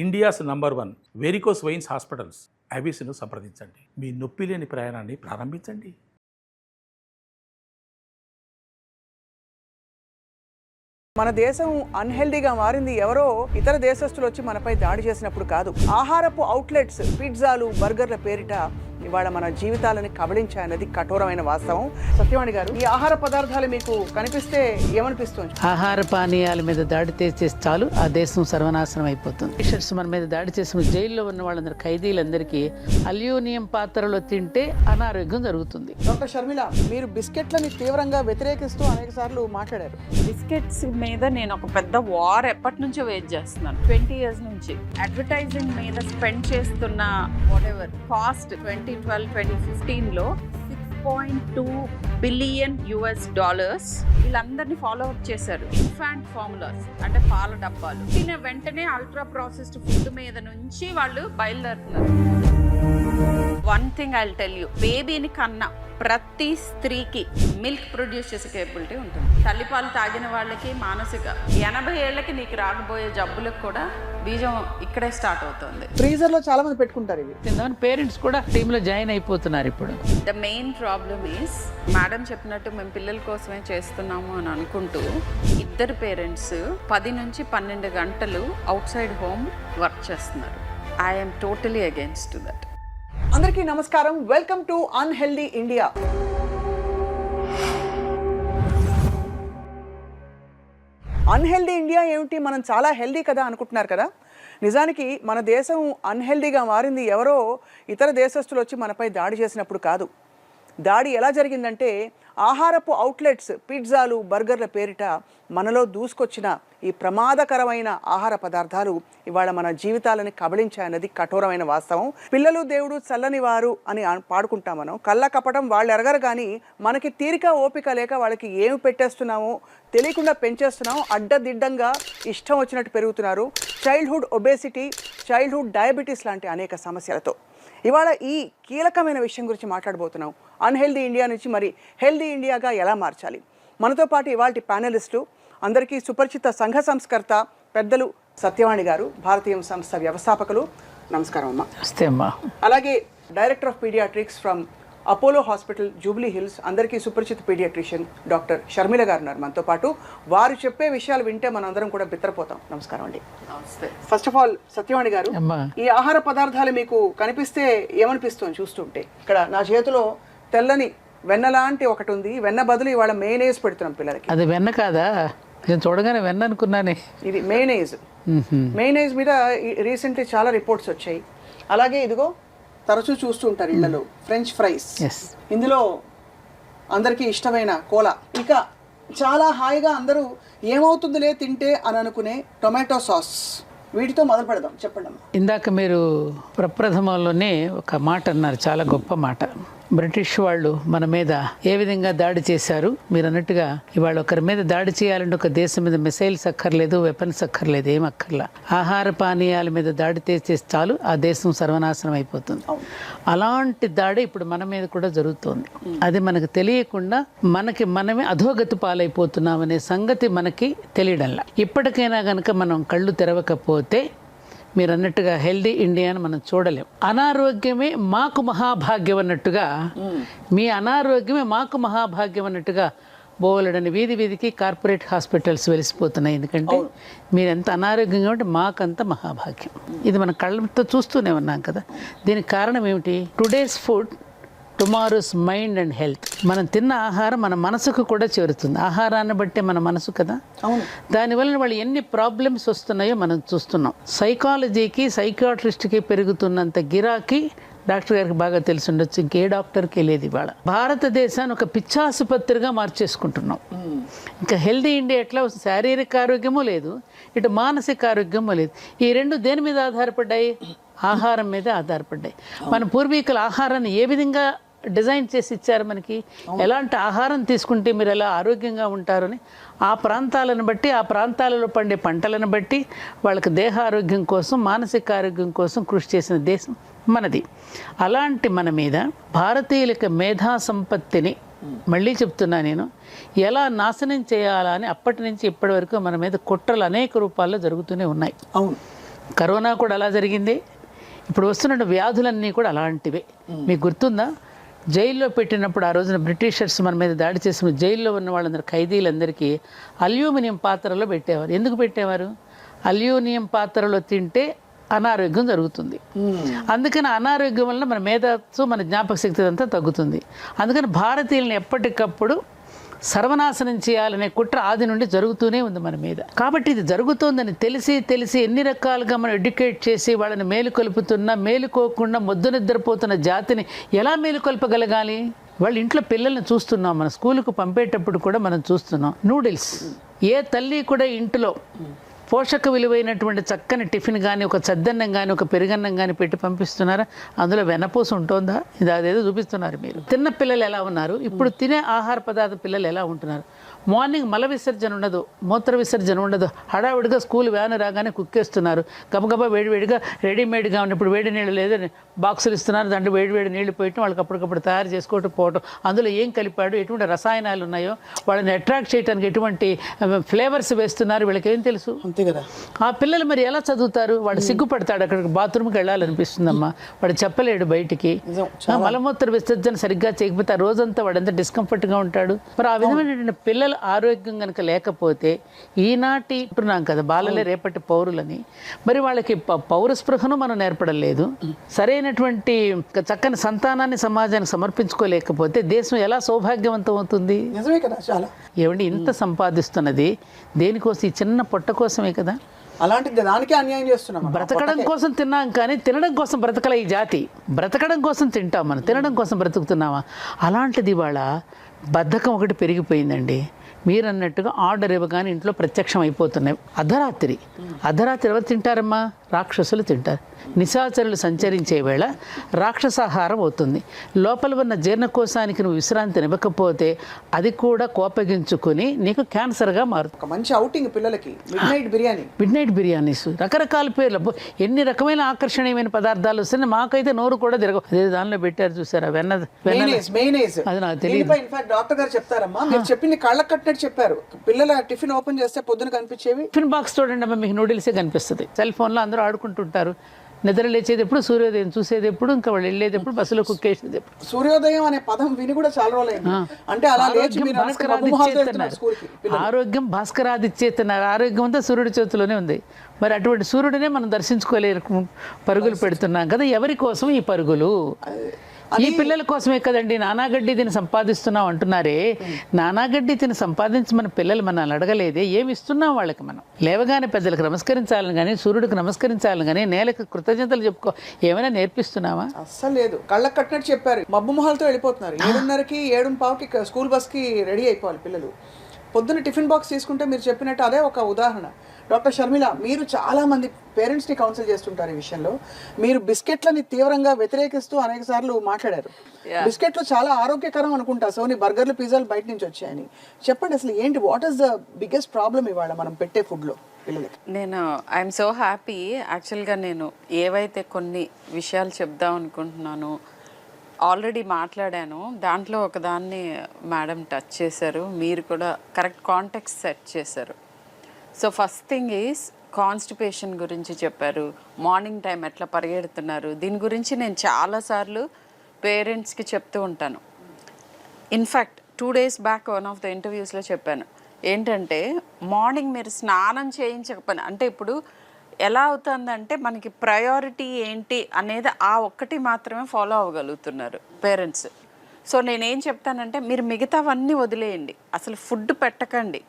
India's number 1 varicose veins hospitals ఐబీసీను సంప్రదించండి. మీ నొప్పి లేని ప్రయాణాన్ని ప్రారంభించండి. మన దేశం అన్హెల్దీగా మారింది ఎవరో ఇతర దేశస్తులు వచ్చి మనపై దాడి చేసినప్పుడు కాదు. ఆహారపు అవుట్లెట్స్, పిజ్జాలు, బర్గర్ల పేరిట ఇవాళ మన జీవితాలని కబళించాయన్నది కఠోరమైన వాస్తవం. సత్యవాణి గారు, ఈ ఆహార పదార్థాలు మీకు కనిపిస్తే ఏమనిపిస్తుంది? ఆహార పానీయాల మీద దాడి చేస్తే చాలు ఆ దేశం సర్వనాశనం అయిపోతుంది. టీషర్ట్స్ మన మీద దాడి చేసిన జైల్లో ఉన్న వాళ్ళందరూ ఖైదీలందరికీ అల్యూమినియం పాత్రలో తింటే అనారోగ్యం జరుగుతుంది. డాక్టర్ షర్మిల, మీరు బిస్కెట్లని తీవ్రంగా వ్యతిరేకిస్తూ అనేక సార్లు మాట్లాడారు. బిస్కెట్స్ మీద నేను ఒక పెద్ద వార్ ఎప్పటి నుంచో వెయిట్ చేస్తున్నాను. 20 years నుంచి అడ్వర్టైజింగ్ మీద స్పెండ్ చేస్తున్న వాటెవర్ కాస్ట్ 2012-2015లో $6.2 బిలియన్ వీళ్ళందరినీ ఫాలో అప్ చేశారు. ఇన్ఫాంట్ ఫార్ములాస్ అంటే పాల డబ్బాలు తిన వెంటనే అల్ట్రా ప్రాసెస్డ్ ఫుడ్ మీద నుంచి వాళ్ళు బయలుదేరుతున్నారు. One thing I will tell you, బేబీని కన్నా ప్రతి స్త్రీకి మిల్క్ ప్రొడ్యూస్ చేసే కేపబిలిటీ ఉంటుంది. తల్లిపాలు తాగిన వాళ్ళకి మానసిక 80 ఏళ్ళకి నీకు రాకపోయే జబ్బులకు కూడా బీజం ఇక్కడే స్టార్ట్ అవుతుంది. ఫ్రీజర్ లో చాలా మంది పెట్టుకుంటారు ఇవి. పేరెంట్స్ కూడా టీంలో జాయిన్ అయిపోతున్నారు ఇప్పుడు. The main problem is, madam చెప్పినట్టు మేము పిల్లల కోసమే చేస్తున్నాము అని అనుకుంటూ ఇద్దరు పేరెంట్స్ 10 నుంచి 12 గంటలు అవుట్ సైడ్ హోమ్ వర్క్ చేస్తున్నారు. I'm totally against that. అందరికీ నమస్కారం. Welcome to unhealthy India. Unhealthy India ఏమిటి, మనం చాలా హెల్దీ కదా అనుకుంటున్నారు కదా. నిజానికి మన దేశం అన్హెల్దీగా మారింది ఎవరో ఇతర దేశస్తులు వచ్చి మనపై దాడి చేసినప్పుడు కాదు. దాడి ఎలా జరిగిందంటే, ఆహారపు అవుట్లెట్స్, పిజ్జాలు, బర్గర్ల పేరిట మనలో దూసుకొచ్చిన ఈ ప్రమాదకరమైన ఆహార పదార్థాలు ఇవాళ మన జీవితాలని కబళించాయన్నది కఠోరమైన వాస్తవం. పిల్లలు దేవుడు చల్లని వారు అని పాడుకుంటాం మనం. కళ్ళ కపటం వాళ్ళు ఎరగరు, కానీ మనకి తీరిక ఓపిక లేక వాళ్ళకి ఏమి పెట్టేస్తున్నామో తెలియకుండా పెంచేస్తున్నాము. అడ్డదిడ్డంగా ఇష్టం వచ్చినట్టు పెరుగుతున్నారు. చైల్డ్హుడ్ ఒబేసిటీ, చైల్డ్హుడ్ డయాబెటీస్ లాంటి అనేక సమస్యలతో ఇవాళ ఈ కీలకమైన విషయం గురించి మాట్లాడబోతున్నాం. అన్హెల్దీ ఇండియా నుంచి మరి హెల్దీ ఇండియాగా ఎలా మార్చాలి? మనతో పాటు ఇవాళ ప్యానలిస్టు అందరికీ సుపరిచిత సంఘ సంస్కర్త పెద్దలు సత్యవాణి గారు, భారతీయ సంస్థ వ్యవస్థాపకులు. నమస్కారం అమ్మా. నమస్తే అమ్మా. అలాగే director of paediatrics from Apollo hospital, Jubilee Hills, అందరికీ సుపరిచిత పీడియాట్రిషియన్ డాక్టర్ షర్మిల గారు ఉన్నారు మనతో పాటు. వారు చెప్పే విషయాలు వింటే మనం అందరం కూడా బిత్తరపోతాం. నమస్కారం అండి. నమస్తే. ఫస్ట్ ఆఫ్ ఆల్ సత్యవాణి గారు, ఈ ఆహార పదార్థాలు మీకు కనిపిస్తే ఏమనిపిస్తుంది చూస్తుంటే? ఇక్కడ నా చేతిలో తెల్లని వెన్న లాంటి ఒకటి ఉంది. వెన్న బదులు ఇవాళ మేనేజ్ పెడుతున్నాం పిల్లలకి. అది వెన్న కాదా? నేను చూడగానే వెన్న అనుకున్నానే. ఇది మేనేజ్. మేనేజ్ మీద రీసెంట్లీ చాలా రిపోర్ట్స్ వచ్చాయి. అలాగే ఇదిగో తరచూ చూస్తూ ఉంటారు ఇళ్లలో ఫ్రెంచ్ ఫ్రైస్. ఇందులో అందరికీ ఇష్టమైన కోలా. ఇక చాలా హాయిగా అందరూ ఏమవుతుందిలే తింటే అని అనుకునే టొమాటో సాస్. వీటితో మొదలు పెడదాం. చెప్పండి అమ్మా. ఇందాక మీరు ప్రప్రథమంలోనే ఒక మాట అన్నారు, చాలా గొప్ప మాట. బ్రిటిష్ వాళ్ళు మన మీద ఏ విధంగా దాడి చేశారు. మీరు అన్నట్టుగా ఇవాళ ఒకరి మీద దాడి చేయాలంటే ఒక దేశం మీద మిసైల్స్ అక్కర్లేదు, వెపన్స్ అక్కర్లేదు, ఏం అక్కర్లా. ఆహార పానీయాల మీద దాడి చేస్తే చాలు ఆ దేశం సర్వనాశనం అయిపోతుంది. అలాంటి దాడి ఇప్పుడు మన మీద కూడా జరుగుతోంది. అది మనకు తెలియకుండా మనమే అధోగతి పాలైపోతున్నామనే సంగతి మనకి తెలియడంలా. ఇప్పటికైనా కనుక మనం కళ్ళు తెరవకపోతే మీరు అన్నట్టుగా హెల్దీ ఇండియాని మనం చూడలేం. అనారోగ్యమే మాకు మహాభాగ్యం అన్నట్టుగా, మీ అనారోగ్యమే మాకు మహాభాగ్యం అన్నట్టుగా బోలెడని వీధి వీధికి కార్పొరేట్ హాస్పిటల్స్ వెలిసిపోతున్నాయి. ఎందుకంటే మీరు ఎంత అనారోగ్యంగా ఉంటే మాకంత మహాభాగ్యం. ఇది మన కళ్ళతో చూస్తూనే ఉన్నాం కదా. దీనికి కారణం ఏమిటి? Today's food, tomorrow's mind and health. మనం తిన్న ఆహారం మన మనసుకు కూడా చేరుతుంది. ఆహారాన్ని బట్టే మన మనసు కదా. దానివల్ల వాళ్ళు ఎన్ని ప్రాబ్లమ్స్ వస్తున్నాయో మనం చూస్తున్నాం. సైకాలజీకి, సైకియాట్రిస్ట్కి పెరుగుతున్నంత గిరాకీ డాక్టర్ గారికి బాగా తెలిసి ఉండొచ్చు, ఇంకే డాక్టర్కి లేదు. ఇవాళ భారతదేశాన్ని ఒక పిచ్చాసుపత్రిగా మార్చేసుకుంటున్నాం. ఇంకా హెల్దీ ఇండియా ఎట్లా? శారీరక ఆరోగ్యమూ లేదు, ఇటు మానసిక ఆరోగ్యమూ లేదు. ఈ రెండు దేని మీద ఆధారపడ్డాయి? ఆహారం మీద ఆధారపడ్డాయి. మన పూర్వీకుల ఆహారాన్ని ఏ విధంగా డిజైన్ చేసి ఇచ్చారు మనకి, ఎలాంటి ఆహారం తీసుకుంటే మీరు ఎలా ఆరోగ్యంగా ఉంటారని ఆ ప్రాంతాలను బట్టి, ఆ ప్రాంతాలలో పండే పంటలను బట్టి వాళ్ళకి దేహ ఆరోగ్యం కోసం, మానసిక ఆరోగ్యం కోసం కృషి చేసిన దేశం మనది. అలాంటి మన మీద భారతీయులకి మేధా సంపత్తిని, మళ్ళీ చెప్తున్నా నేను, ఎలా నాశనం చేయాలని అప్పటి నుంచి ఇప్పటి వరకు మన మీద కుట్రలు అనేక రూపాల్లో జరుగుతూనే ఉన్నాయి. అవును. కరోనా కూడా అలా జరిగింది. ఇప్పుడు వస్తున్న వ్యాధులన్నీ కూడా అలాంటివే. మీకు గుర్తుందా, జైల్లో పెట్టినప్పుడు ఆ రోజున బ్రిటిషర్స్ మన మీద దాడి చేసిన జైల్లో ఉన్న వాళ్ళందరూ ఖైదీలందరికీ అల్యూమినియం పాత్రలో పెట్టేవారు. ఎందుకు పెట్టేవారు? అల్యూమినియం పాత్రలో తింటే అనారోగ్యం జరుగుతుంది. అందుకని అనారోగ్యం వల్ల మన మేధస్సు, మన జ్ఞాపక శక్తి అంతా తగ్గుతుంది. అందుకని భారతీయులను ఎప్పటికప్పుడు సర్వనాశనం చేయాలనే కుట్ర ఆది నుండి జరుగుతూనే ఉంది మన మీద. కాబట్టి ఇది జరుగుతోందని తెలిసి ఎన్ని రకాలుగా మనం ఎడ్యుకేట్ చేసి వాళ్ళని మేలుకొల్పుతున్నా మేలుకోకుండా మొద్దు నిద్రపోతున్న జాతిని ఎలా మేలుకొల్పగలగాలి? వాళ్ళ ఇంట్లో పిల్లల్ని చూస్తున్నాం, మన స్కూల్కు పంపేటప్పుడు కూడా మనం చూస్తున్నాం నూడిల్స్. ఏ తల్లి కూడా ఇంట్లో పోషక విలువైనటువంటి చక్కని టిఫిన్ కానీ, ఒక చద్దన్నం కానీ, ఒక పెరుగన్నం కానీ పెట్టి పంపిస్తున్నారా? అందులో వెన్నపూస ఉంటుందా? ఇది అదేదో చూపిస్తున్నారు మీరు. తిన్న పిల్లలు ఎలా ఉన్నారు, ఇప్పుడు తినే ఆహార పదార్థ పిల్లలు ఎలా ఉంటున్నారు? మార్నింగ్ మల విసర్జన ఉండదు, మూత్ర విసర్జన ఉండదు, హడావిడిగా స్కూల్ వ్యాన్ రాగానే కుక్కేస్తున్నారు, గబగబా వేడివేడిగా రెడీమేడ్గా ఉన్నప్పుడు వేడి నీళ్ళు లేదు బాక్సులు ఇస్తున్నారు, దాంట్లో వేడివేడి నీళ్లు పోయటం, వాళ్ళకి అప్పటికప్పుడు తయారు చేసుకోవటం పోవటం, అందులో ఏం కలిపాడు, ఎటువంటి రసాయనాలు ఉన్నాయో, వాళ్ళని అట్రాక్ట్ చేయడానికి ఎటువంటి ఫ్లేవర్స్ వేస్తున్నారు, వీళ్ళకి ఏం తెలుసు? అంతే కదా. ఆ పిల్లలు మరి ఎలా చదువుతారు? వాడు సిగ్గుపడతాడు, అక్కడికి బాత్రూమ్కి వెళ్ళాలనిపిస్తుందమ్మా, వాడు చెప్పలేడు బయటికి. మలమూత్ర విసర్జన సరిగ్గా చేయకపోతే ఆ రోజంతా వాడు ఎంత డిస్కంఫర్ట్గా ఉంటాడు. మరి ఆ విధమైనటువంటి పిల్లలు ఆరోగ్యం కనుక లేకపోతే, ఈనాటి అంటున్నాం కదా బాలలే రేపటి పౌరులని, మరి వాళ్ళకి పౌరస్పృహను మనం నేర్పడం లేదు. సరైనటువంటి చక్కని సంతానాన్ని సమాజానికి సమర్పించుకోలేకపోతే దేశం ఎలా సౌభాగ్యవంతం అవుతుంది? నిజమే కదా. చాలా ఏమండి, ఇంత సంపాదిస్తున్నది దేనికోసం? ఈ చిన్న పొట్ట కోసమే కదా. అలాంటి దానికే అన్యాయం చేస్తున్నాం. బ్రతకడం కోసం తిన్నాం కానీ తినడం కోసం బ్రతకలే ఈ జాతి. బ్రతకడం కోసం తింటాం మనం, తినడం కోసం బ్రతుకుతున్నామా? అలాంటిది ఇవాళ బద్ధకం ఒకటి పెరిగిపోయిందండి. మీరు అన్నట్టుగా ఆర్డర్ ఇవ్వగానే ఇంట్లో ప్రత్యక్షం అయిపోతున్నాయి. అర్ధరాత్రి ఎవరు తింటారమ్మా? రాక్షసులు తింటారు. నిశాచరులు సంచరించే వేళ రాక్షసాహారం అవుతుంది. లోపల ఉన్న జీర్ణకోశానికి నువ్వు విశ్రాంతిని ఇవ్వకపోతే అది కూడా కోపగించుకుని నీకు క్యాన్సర్గా మారుతుంది. ఒక మంచి ఔటింగ్ పిల్లలకి మిడ్ నైట్ బిర్యానీస్, రకరకాల పేర్లు, ఎన్ని రకమైన ఆకర్షణీయమైన పదార్థాలు వస్తున్నాయి. మాకైతే నోరు కూడా తిరగవు. అదే దానిలో పెట్టారు చూసారా, అది నాకు తెలియదు. ఇన్ఫాక్ట్ డాక్టర్ గారు చెప్తారమ్మా, మీరు చెప్పింది కళ్ళకు కట్టినట్టు చెప్పారు. పిల్లల టిఫిన్ ఓపెన్ చేస్తే పొద్దున కనిపించేవి టిఫిన్ బాక్స్ చూడండి అమ్మా, మీకు నూడిల్సే కనిపిస్తుంది. సెల్ ఫోన్లో అందరూ ఆడుకుంటుంటారు. నిద్ర లేచేది ఎప్పుడు, సూర్యోదయం చూసేది ఎప్పుడు, ఇంకా వాళ్ళు వెళ్ళేది ఎప్పుడు, బస్సులో కుక్కేసేది ఎప్పుడు. సూర్యోదయం అనే పదం విని కూడా చాలా రోజులైంది. అంటే అలా ఆరోగ్యం భాస్కరాదిచ్చేతున్నారు. ఆరోగ్యం అంతా సూర్యుడి చేతిలోనే ఉంది. మరి అటువంటి సూర్యుడినే మనం దర్శించుకోలేరు, పరుగులు పెడుతున్నాం కదా. ఎవరి కోసం ఈ పరుగులు? ఈ పిల్లల కోసమే కదండి. నానాగడ్డి తిని సంపాదిస్తున్నాం అంటున్నారే, నానాగడ్డి తిని సంపాదించమని పిల్లలు మనల్ని అడగలేదే. ఏమి ఇస్తున్నాం వాళ్ళకి? మనం లేవగానే పెద్దలకు నమస్కరించాలని కానీ, సూర్యుడికి నమస్కరించాలని కానీ, నేలకు కృతజ్ఞతలు చెప్పుకో ఏమైనా నేర్పిస్తున్నావా? అస్సలు లేదు. కళ్ళకు కట్టినట్టు చెప్పారు. మబ్బు మొహాలతో వెళ్ళిపోతున్నారు. 7:30కి 7:15కి స్కూల్ బస్కి రెడీ అయిపోవాలి పిల్లలు. పొద్దున్న టిఫిన్ బాక్స్ తీసుకుంటే మీరు చెప్పినట్టు అదే ఒక ఉదాహరణ. డాక్టర్ షర్మిల, మీరు చాలా మంది పేరెంట్స్ని కౌన్సిల్ చేస్తుంటారు ఈ విషయంలో. మీరు బిస్కెట్లని తీవ్రంగా వ్యతిరేకిస్తూ అనేక సార్లు మాట్లాడారు. బిస్కెట్లు చాలా ఆరోగ్యకరం అనుకుంటా, సోని బర్గర్లు పిజ్జాలు బయట నుంచి వచ్చాయని. చెప్పండి అసలు ఏంటి, what is the biggest problem ఇవాళ మనం పెట్టే ఫుడ్లో పిల్లలకి? I'm so happy. యాక్చువల్గా నేను ఏవైతే కొన్ని విషయాలు చెప్దాం అనుకుంటున్నాను, ఆల్రెడీ మాట్లాడాను. దాంట్లో ఒకదాన్ని మేడం టచ్ చేశారు, మీరు కూడా కరెక్ట్ కాంటెక్స్ట్ సెట్ చేశారు. So first thing is constipation గురించి చెప్పారు. మార్నింగ్ టైం ఎట్లా పరిగెడుతున్నారు, దీని గురించి నేను చాలాసార్లు పేరెంట్స్కి చెప్తూ ఉంటాను. In fact 2 days back one of the ఇంటర్వ్యూస్లో చెప్పాను ఏంటంటే, మార్నింగ్ మీరు స్నానం చేయించకపోయినా, అంటే ఇప్పుడు ఎలా అవుతుందంటే మనకి ప్రయారిటీ ఏంటి అనేది ఆ ఒక్కటి మాత్రమే ఫాలో అవ్వగలుగుతున్నారు పేరెంట్స్. సో నేనేం చెప్తానంటే, మీరు మిగతావన్నీ వదిలేయండి, అసలు ఫుడ్ పెట్టకండి.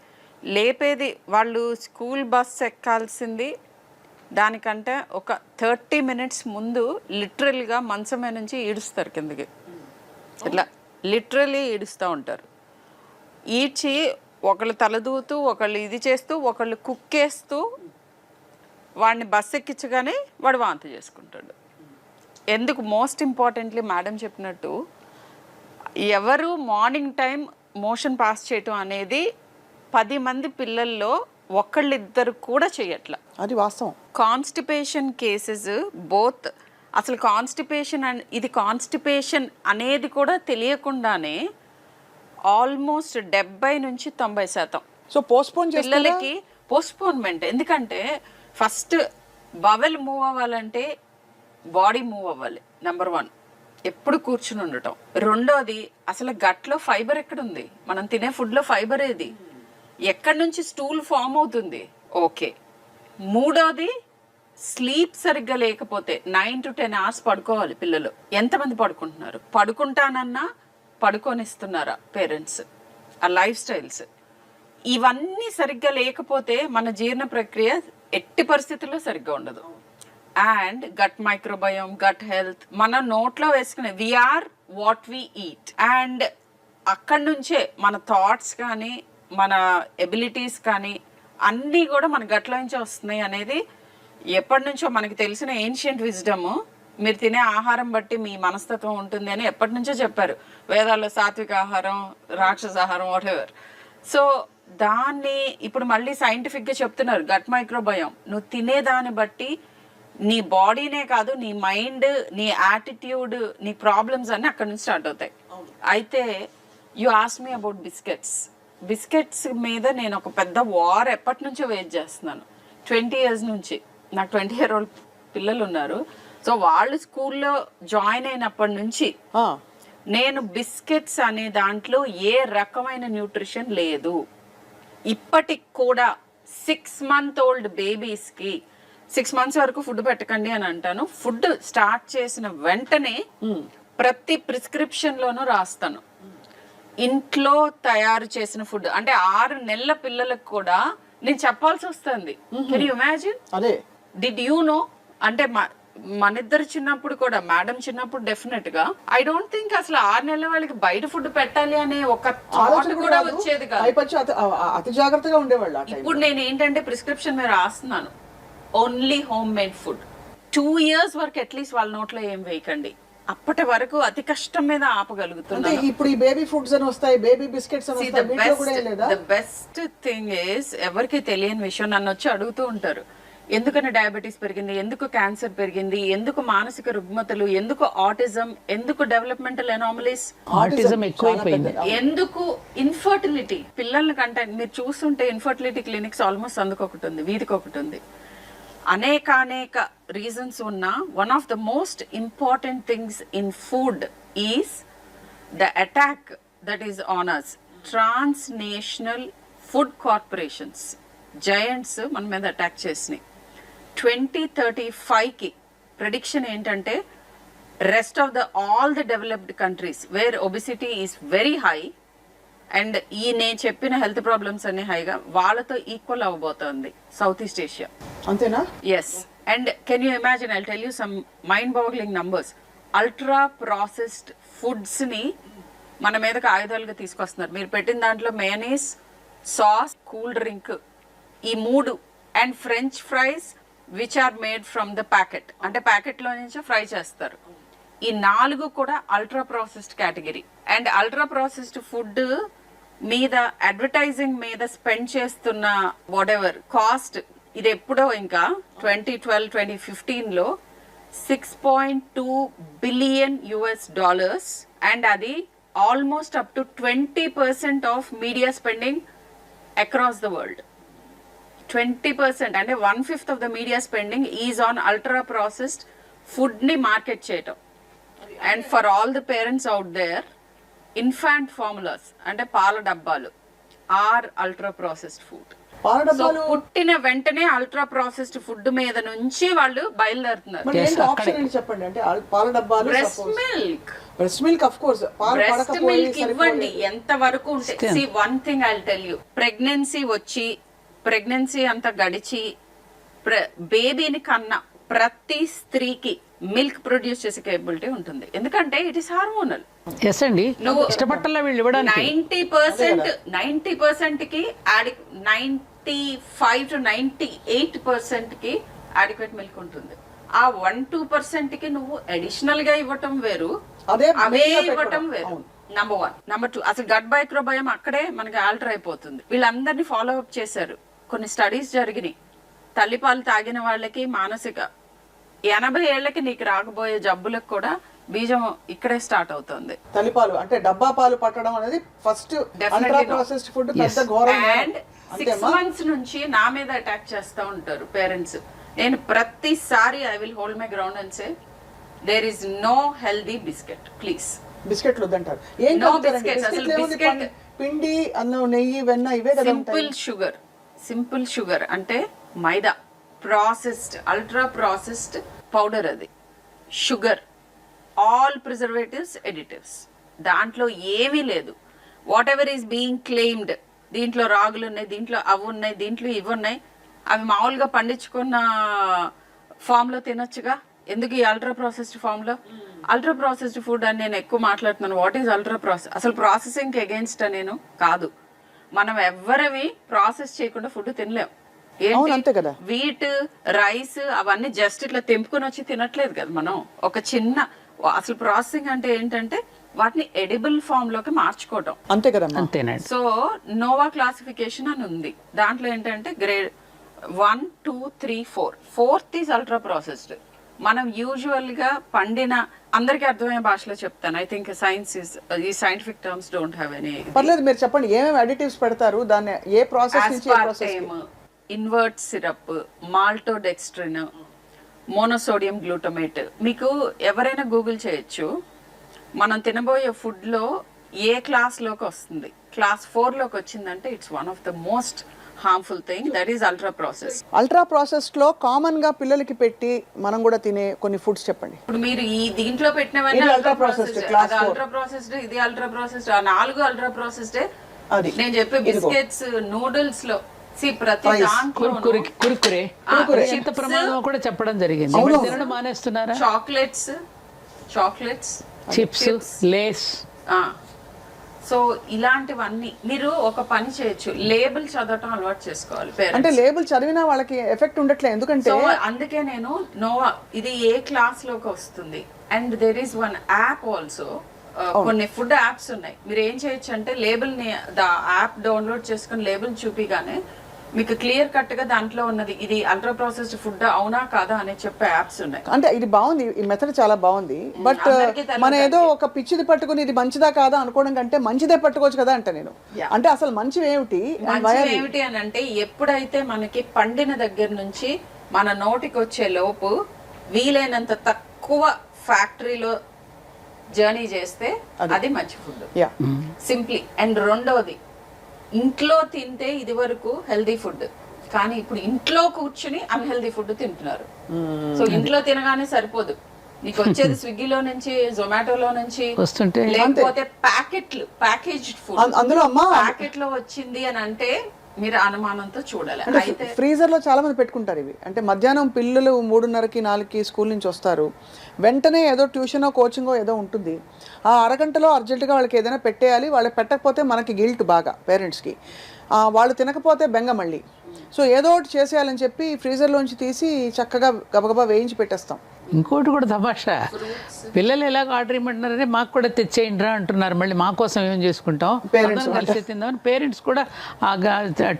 లేపేది వాళ్ళు స్కూల్ బస్ ఎక్కాల్సింది దానికంటే ఒక 30 minutes ముందు లిటరల్గా మంచమే నుంచి ఈడుస్తారు కిందకి. ఇట్లా లిటరలీ ఈడుస్తూ ఉంటారు. ఈడ్చి ఒకళ్ళు తలదూతూ, ఒకళ్ళు ఇది చేస్తూ, ఒకళ్ళు కుక్కేస్తూ వాడిని బస్సు ఎక్కించగానే వాడు వాంతి చేసుకుంటాడు. ఎందుకు? మోస్ట్ ఇంపార్టెంట్లీ మేడం చెప్పినట్టు, ఎవరు మార్నింగ్ టైం మోషన్ పాస్ చేయటం అనేది 10 మంది పిల్లల్లో ఒకళ్ళిద్దరు కూడా చేయట్ల. అది వాస్తవం. కాన్స్టిపేషన్ కేసెస్ బోత్, అసలు కాన్స్టిపేషన్ ఇది కాన్స్టిపేషన్ అనేది కూడా తెలియకుండానే ఆల్మోస్ట్ 70 నుంచి 90% సో పోస్ట్పోన్ పిల్లలకి పోస్ట్పోన్మెంట్. ఎందుకంటే ఫస్ట్ బవెల్ మూవ్ అవ్వాలంటే బాడీ మూవ్ అవ్వాలి. నెంబర్ 1, ఎప్పుడు కూర్చుని ఉండటం. రెండోది, అసలు గట్లో ఫైబర్ ఎక్కడుంది? మనం తినే ఫుడ్లో ఫైబర్ ఏది? ఎక్కడి నుంచి స్టూల్ ఫామ్ అవుతుంది? ఓకే. మూడోది, స్లీప్ సరిగ్గా లేకపోతే 9 to 10 hours పడుకోవాలి పిల్లలు. ఎంతమంది పడుకుంటున్నారు? పడుకుంటానన్నా పడుకొనిస్తున్నారా పేరెంట్స్? ఆ లైఫ్ స్టైల్స్ ఇవన్నీ సరిగ్గా లేకపోతే మన జీర్ణ ప్రక్రియ ఎట్టి పరిస్థితుల్లో సరిగ్గా ఉండదు. And gut microbiome, gut health, మన నోట్లో వేసుకునే we are what we eat. And అక్కడి నుంచే మన థాట్స్ కానీ మన ఎబిలిటీస్ కానీ అన్నీ కూడా మన గట్లో నుంచే వస్తున్నాయి అనేది ఎప్పటి నుంచో మనకి తెలిసిన ఏన్షియంట్ విజ్డమ్. మీరు తినే ఆహారం బట్టి మీ మనస్తత్వం ఉంటుంది అని ఎప్పటి నుంచో చెప్పారు వేదాల్లో. సాత్విక ఆహారం, రాక్షస ఆహారం, వాట్ ఎవర్. సో దాన్ని ఇప్పుడు మళ్ళీ సైంటిఫిక్గా చెప్తున్నారు. గట్ మైక్రోబయోమ్, నువ్వు తినేదాన్ని బట్టి నీ బాడీనే కాదు, నీ మైండ్, నీ యాటిట్యూడ్, నీ ప్రాబ్లమ్స్ అన్నీ అక్కడ నుంచి స్టార్ట్ అవుతాయి. అయితే you ask me about biscuits మీద నేను ఒక పెద్ద వార్ ఎప్పటి నుంచో వెయిట్ చేస్తున్నాను. 20 years నుంచి. నాకు 20-year-old పిల్లలు ఉన్నారు. సో వాళ్ళు స్కూల్లో జాయిన్ అయినప్పటి నుంచి నేను బిస్కెట్స్ అనే దాంట్లో ఏ రకమైన న్యూట్రిషన్ లేదు. ఇప్పటికి కూడా 6-month-old బేబీస్కి 6 months వరకు ఫుడ్ పెట్టకండి అని అంటాను. ఫుడ్ స్టార్ట్ చేసిన వెంటనే ప్రతి ప్రిస్క్రిప్షన్ లోనూ రాస్తాను. ఇంట్లో తయారు చేసిన ఫుడ్ అంటే 6 నెలల పిల్లలకు కూడా నేను చెప్పాల్సి వస్తుంది. Can you imagine? Did you know? అంటే మన ఇద్దరు చిన్నప్పుడు కూడా, మేడం చిన్నప్పుడు డెఫినెట్ గా ఐ డోంట్ థింక్ అసలు 6 నెలల వాళ్ళకి బయట ఫుడ్ పెట్టాలి అనే ఒక థాట్ కూడా వచ్చేది కాదు. అతి జాగ్రత్తగా ఉండేవాళ్ళు. ఇప్పుడు నేను ఏంటంటే ప్రిస్క్రిప్షన్ మీద రాస్తున్నాను, only home made food. 2 years వరకు అట్లీస్ట్ వాళ్ళ నోట్లో ఏం వేయకండి. అప్పటి వరకు అతి కష్టం మీద ఆపగలుగుతున్నాను. ఇప్పుడు ఈ బేబీ ఫుడ్స్ అని వస్తాయి, బేబీ బిస్కెట్స్ అని వస్తాయి, వీటిలో కూడా ఏం లేదా? ద బెస్ట్ థింగ్ ఇస్, ఎవరికి తెలియని విషయం నన్ను వచ్చి అడుగుతూ ఉంటారు, ఎందుకని డయాబెటీస్ పెరిగింది, ఎందుకు క్యాన్సర్ పెరిగింది, ఎందుకు మానసిక రుగ్మతలు, ఎందుకు ఆటిజం, ఎందుకు డెవలప్మెంటల్ ఎనామలీస్, ఆటిజం ఎక్కువైపోయింది, ఎందుకు ఇన్ఫర్టిలిటీ. పిల్లల కంటే మీరు చూస్తుంటే ఇన్ఫర్టిలిటీ క్లినిక్స్ ఆల్మోస్ట్ అందుకొకటి ఉంది, వీధికి ఒకటి ఉంది. అనేక రీజన్స్ ఉన్న one of the most important things in food is the attack that is on us. Transnational food corporations, giants మన మీద అటాక్ చేసినాయి. 2035కి ప్రెడిక్షన్ ఏంటంటే rest of all the developed countries where obesity is very high and ఈ నేను చెప్పిన health problems అన్ని హైగా, వాళ్ళతో ఈక్వల్ అవ్వబోతోంది సౌత్ ఈస్ట్ ఏషియా. అంతేనా? Yes. And can you imagine, I tell you some mind boggling numbers. Ultra processed foods ని మన మీదకి ఆయుధాలుగా తీసుకొస్తున్నారు. మీరు పెట్టిన దాంట్లో మేనీస్, సాస్, కూల్ డ్రింక్, ఈ 3 and French fries which are made from the packet, అంటే ప్యాకెట్ లో నుంచి ఫ్రై చేస్తారు. ఈ 4 కూడా ultra processed category. And ultra processed food మీద అడ్వర్టైజింగ్ మీద స్పెండ్ చేస్తున్న వాట్ ఎవర్ కాస్ట్, ఇది ఎప్పుడో ఇంకా 2012-2015లో $6.2 billion అండ్ అది almost up to 20% of media spending across the world. 20% అంటే 1/5 of the media spending is on ultra processed food ని మార్కెట్ చేయటం. And for all the parents out there, infant formulas అంటే పాల డబ్బాలు are ultra processed food. So పుట్టిన వెంటనే ultra processed food మీద నుంచి వాళ్ళు బయలుదేరుతున్నారు. చెప్పండి. అంటే పాల డబ్బాలు, breast milk, breast milk of course, breast milk ఇవ్వండి ఎంత వరకు ఉంటే. See, one thing I'll tell you, pregnancy అంతా గడిచి బేబీని కన్నా ప్రతి స్త్రీకి మిల్క్ ప్రొడ్యూస్ చేసే కేపబిలిటీ ఉంటుంది. ఎందుకంటే ఇట్ ఇస్ హార్మోనల్. ఎస్ అండి, ఇష్టపట్టాల వీళ్ళు ఇవ్వడానికి 90% కి 95 to 98% కి అడిక్వేట్ మిల్క్ ఉంటుంది. ఆ 1-2% కి నువ్వు అడిషనల్ గా ఇవ్వటం వేరు, అవే ఇవ్వటం వేరు. నంబర్ 1. నంబర్ 2, అసలు గట్ మైక్రోబయోమ్ అక్కడే మనకి ఆల్టర్ అయిపోతుంది. వీళ్ళందరినీ ఫాలో అప్ చేశారు. కొన్ని స్టడీస్ జరిగినాయి. తల్లిపాలు తాగిన వాళ్ళకి మానసిక 80 ఏళ్లకి నీకు రాకపోయే జబ్బులకు కూడా బీజం ఇక్కడే స్టార్ట్ అవుతుంది. తల్లిపాలు అంటే డబ్బా పాలు పట్టడం అనేది ఫస్ట్ అల్ట్రా ప్రాసెస్డ్ ఫుడ్ పెద్ద ఘోరం. అండ్ 6 months నుంచి నా మీద అటాక్ చేస్తూ ఉంటారు పేరెంట్స్. నేను ప్రతిసారి I will hold my ground and say there is no healthy biscuit please. బిస్కెట్లు వద్దంటారు. ఏం No కలుపుతారండి? biscuits, అసలు బిస్కెట్లు ఏముంది? biscuit- పిండి, అన్నం, నెయ్యి, వెన్న ఇవే కదా ఉంటాయి. సింపుల్ షుగర్ అంటే మైదా, ప్రాసెస్డ్ అల్ట్రా ప్రాసెస్డ్ పౌడర్, అది షుగర్, ఆల్ ప్రిజర్వేటివ్స్, ఎడిటివ్స్, దాంట్లో ఏమీ లేదు. What ever is being claimed, దీంట్లో రాగులు ఉన్నాయి, దీంట్లో అవి ఉన్నాయి, దీంట్లో ఇవి ఉన్నాయి, అవి మామూలుగా పండించుకున్న ఫామ్లో తినొచ్చుగా, ఎందుకు ఈ అల్ట్రా ప్రాసెస్డ్ ఫామ్లో? అల్ట్రా ప్రాసెస్డ్ ఫుడ్ అని నేను ఎక్కువ మాట్లాడుతున్నాను. What is ultra process? అసలు ప్రాసెసింగ్ అగేన్స్ట్ నేను కాదు. మనం ఎవరివి ప్రాసెస్ చేయకుండా ఫుడ్ తినలేం. అంతే కదా. వీట్, రైస్ అవన్నీ జస్ట్ ఇట్లా తెంపుకొని వచ్చి తినట్లేదు కదా మనం. ఒక చిన్న అసలు ప్రాసెసింగ్ అంటే ఏంటంటే వాటిని ఎడిబుల్ ఫామ్ లోకి మార్చుకోవటం. అంతే కదా. అంతేనండి. సో నోవా క్లాసిఫికేషన్ అని ఉంది. దాంట్లో ఏంటంటే grade 1, 2, 3, 4. 4th is ultra processed. మనం యూజువల్ గా పండిన, అందరికీ అర్థమయ్యే భాషలో చెప్తాను. ఐ థింక్ సైన్స్ ఇస్, ఈ scientific terms don't have any. పర్లేదు, మీరు చెప్పండి ఏమేమి అడిటివ్స్ పెడతారు, దాన్ని ఏ ప్రాసెస్ నుంచి ఏ process? Invert syrup, maltodextrin, monosodium glutamate. మీకు ఎవరైనా గూగుల్ చేయొచ్చు. మనం తినబోయే ఫుడ్ లో ఏ క్లాస్ లోకి వస్తుంది, క్లాస్ 4 లోకి వచ్చిందంటే it's one of the most harmful thing, that is ultra process. Ultra process లో కామన్ గా పిల్లలకి పెట్టి మనం కూడా తినే కొన్ని ఫుడ్స్ చెప్పండి. ఇప్పుడు మీరు ఈ దీంట్లో పెట్టినవన్నీ ఇది ultra ultra processed, processed, class అది 4. అల్ట్రా ప్రాసెస్డ్, ఇది అల్ట్రా ప్రాసెస్డ్, ఆ 4 అల్ట్రా ప్రాసెస్డ్. అది నేను చెప్పే బిస్కెట్స్, నూడిల్స్ లో ప్రతి దాంట్లో కురుకురే ఎంత ప్రమాదం కూడా చెప్పడం జరిగింది. తినడం మానేస్తున్నారా? Chocolates, chips, Lay's. సో ఇలాంటివన్నీ మీరు ఒక పని చేయొచ్చు, లేబుల్ చదవటం అలవాటు చేసుకోవాలి. అంటే లేబుల్ చదివినా వాళ్ళకి ఎఫెక్ట్ ఉండట్లే, ఎందుకంటే సో అందుకే నేను నోవా ఇది ఏ క్లాస్ లోకి వస్తుంది. And there is one app also. కొన్ని ఫుడ్ యాప్స్ ఉన్నాయి. మీరు ఏం చేయొచ్చు అంటే లేబుల్ ని యాప్ డౌన్లోడ్ చేసుకుని లేబుల్ చూపిగానే మీకు క్లియర్ కట్ గా దాంట్లో ఉన్నది ఇది అల్ట్రా ప్రాసెస్డ్ ఫుడ్ అవునా కాదా అని చెప్పే యాప్స్ ఉన్నాయి. అంటే ఇది బాగుంది, ఈ మెథడ్ చాలా బాగుంది. బట్ మన ఏదో ఒక పిచ్చిది పట్టుకుని ఇది మంచిదా కాదా అనుకోవడం కంటే మంచిదే పట్టుకోవచ్చు కదా అంటే నేను. అంటే అసలు మంచివి ఏమిటి అని అంటే ఎప్పుడైతే మనకి పండిన దగ్గర నుంచి మన నోటికి వచ్చే లోపు వీలైనంత తక్కువ ఫ్యాక్టరీలో జర్నీ చేస్తే అది మంచి ఫుడ్ సింప్లీ. అండ్ రెండోది, ఇంట్లో తింటే ఇది వరకు హెల్దీ ఫుడ్, కానీ ఇప్పుడు ఇంట్లో కూర్చుని అన్హెల్దీ ఫుడ్ తింటున్నారు. సో ఇంట్లో తినగానే సరిపోదు, నీకు వచ్చేది స్విగ్గీలో నుంచి, జొమాటోలో నుంచి వస్తుంటే, లేకపోతే ప్యాకేజ్డ్ ఫుడ్ అందులో ప్యాకెట్ లో వచ్చింది అని అంటే మీరు అనుమానంతో చూడాలి. అయితే ఫ్రీజర్ లో చాలా మంది పెట్టుకుంటారు ఇవి. అంటే మధ్యాహ్నం పిల్లలు 3:30కి 4కి స్కూల్ నుంచి వస్తారు, వెంటనే ఏదో ట్యూషనో కోచింగో ఏదో ఉంటుంది, ఆ అరగంటలో అర్జెంటుగా వాళ్ళకి ఏదైనా పెట్టేయాలి. వాళ్ళకి పెట్టకపోతే మనకి గిల్ట్ బాగా పేరెంట్స్కి, వాళ్ళు తినకపోతే బెంగ మళ్ళీ. సో ఏదో ఒకటి చేసేయాలని చెప్పి ఫ్రీజర్లోంచి తీసి చక్కగా గబగబా వేయించి పెట్టేస్తాం. ఇంకోటి కూడా తమాషా, పిల్లలు ఎలాగో ఆర్డర్ ఇవ్వమంటున్నారని మాకు కూడా తెచ్చేయండి రా అంటున్నారు. మళ్ళీ మా కోసం ఏం చేసుకుంటాం, కలిసి తిందామని పేరెంట్స్ కూడా ఆ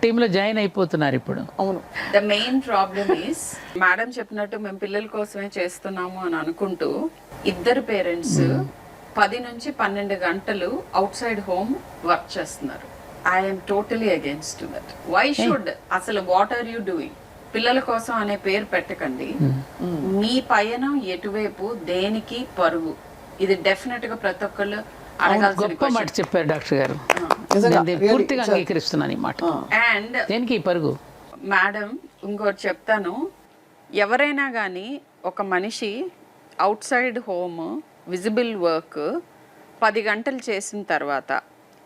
టీంలో జాయిన్ అయిపోతున్నారు ఇప్పుడు. అవును, the main problem is madam చెప్పినట్టు మేము పిల్లల కోసమే చేస్తున్నాము అని అనుకుంటూ ఇద్దరు పేరెంట్స్ 10 నుంచి 12 గంటలు అవుట్ సైడ్ హోమ్ వర్క్ చేస్తున్నారు. I'm totally against that. Why should, అసలు వాట్ ఆర్ యూ డూయింగ్? పిల్లల కోసం అనే పేరు పెట్టకండి. మీ పయనం ఎటువైపు, దేనికి పరుగు, ఇది డెఫినెట్ గా ప్రతి ఒక్కళ్ళు అడగాల్సిన గొప్ప మాట చెప్పారు డాక్టర్ గారు, పూర్తిగా అంగీకరిస్తున్నాను ఈ మాట. అండ్ దేనికి పరుగు? మేడం ఇంకోటి చెప్తాను, ఎవరైనా కానీ ఒక మనిషి out side home visible work 10 గంటలు చేసిన తర్వాత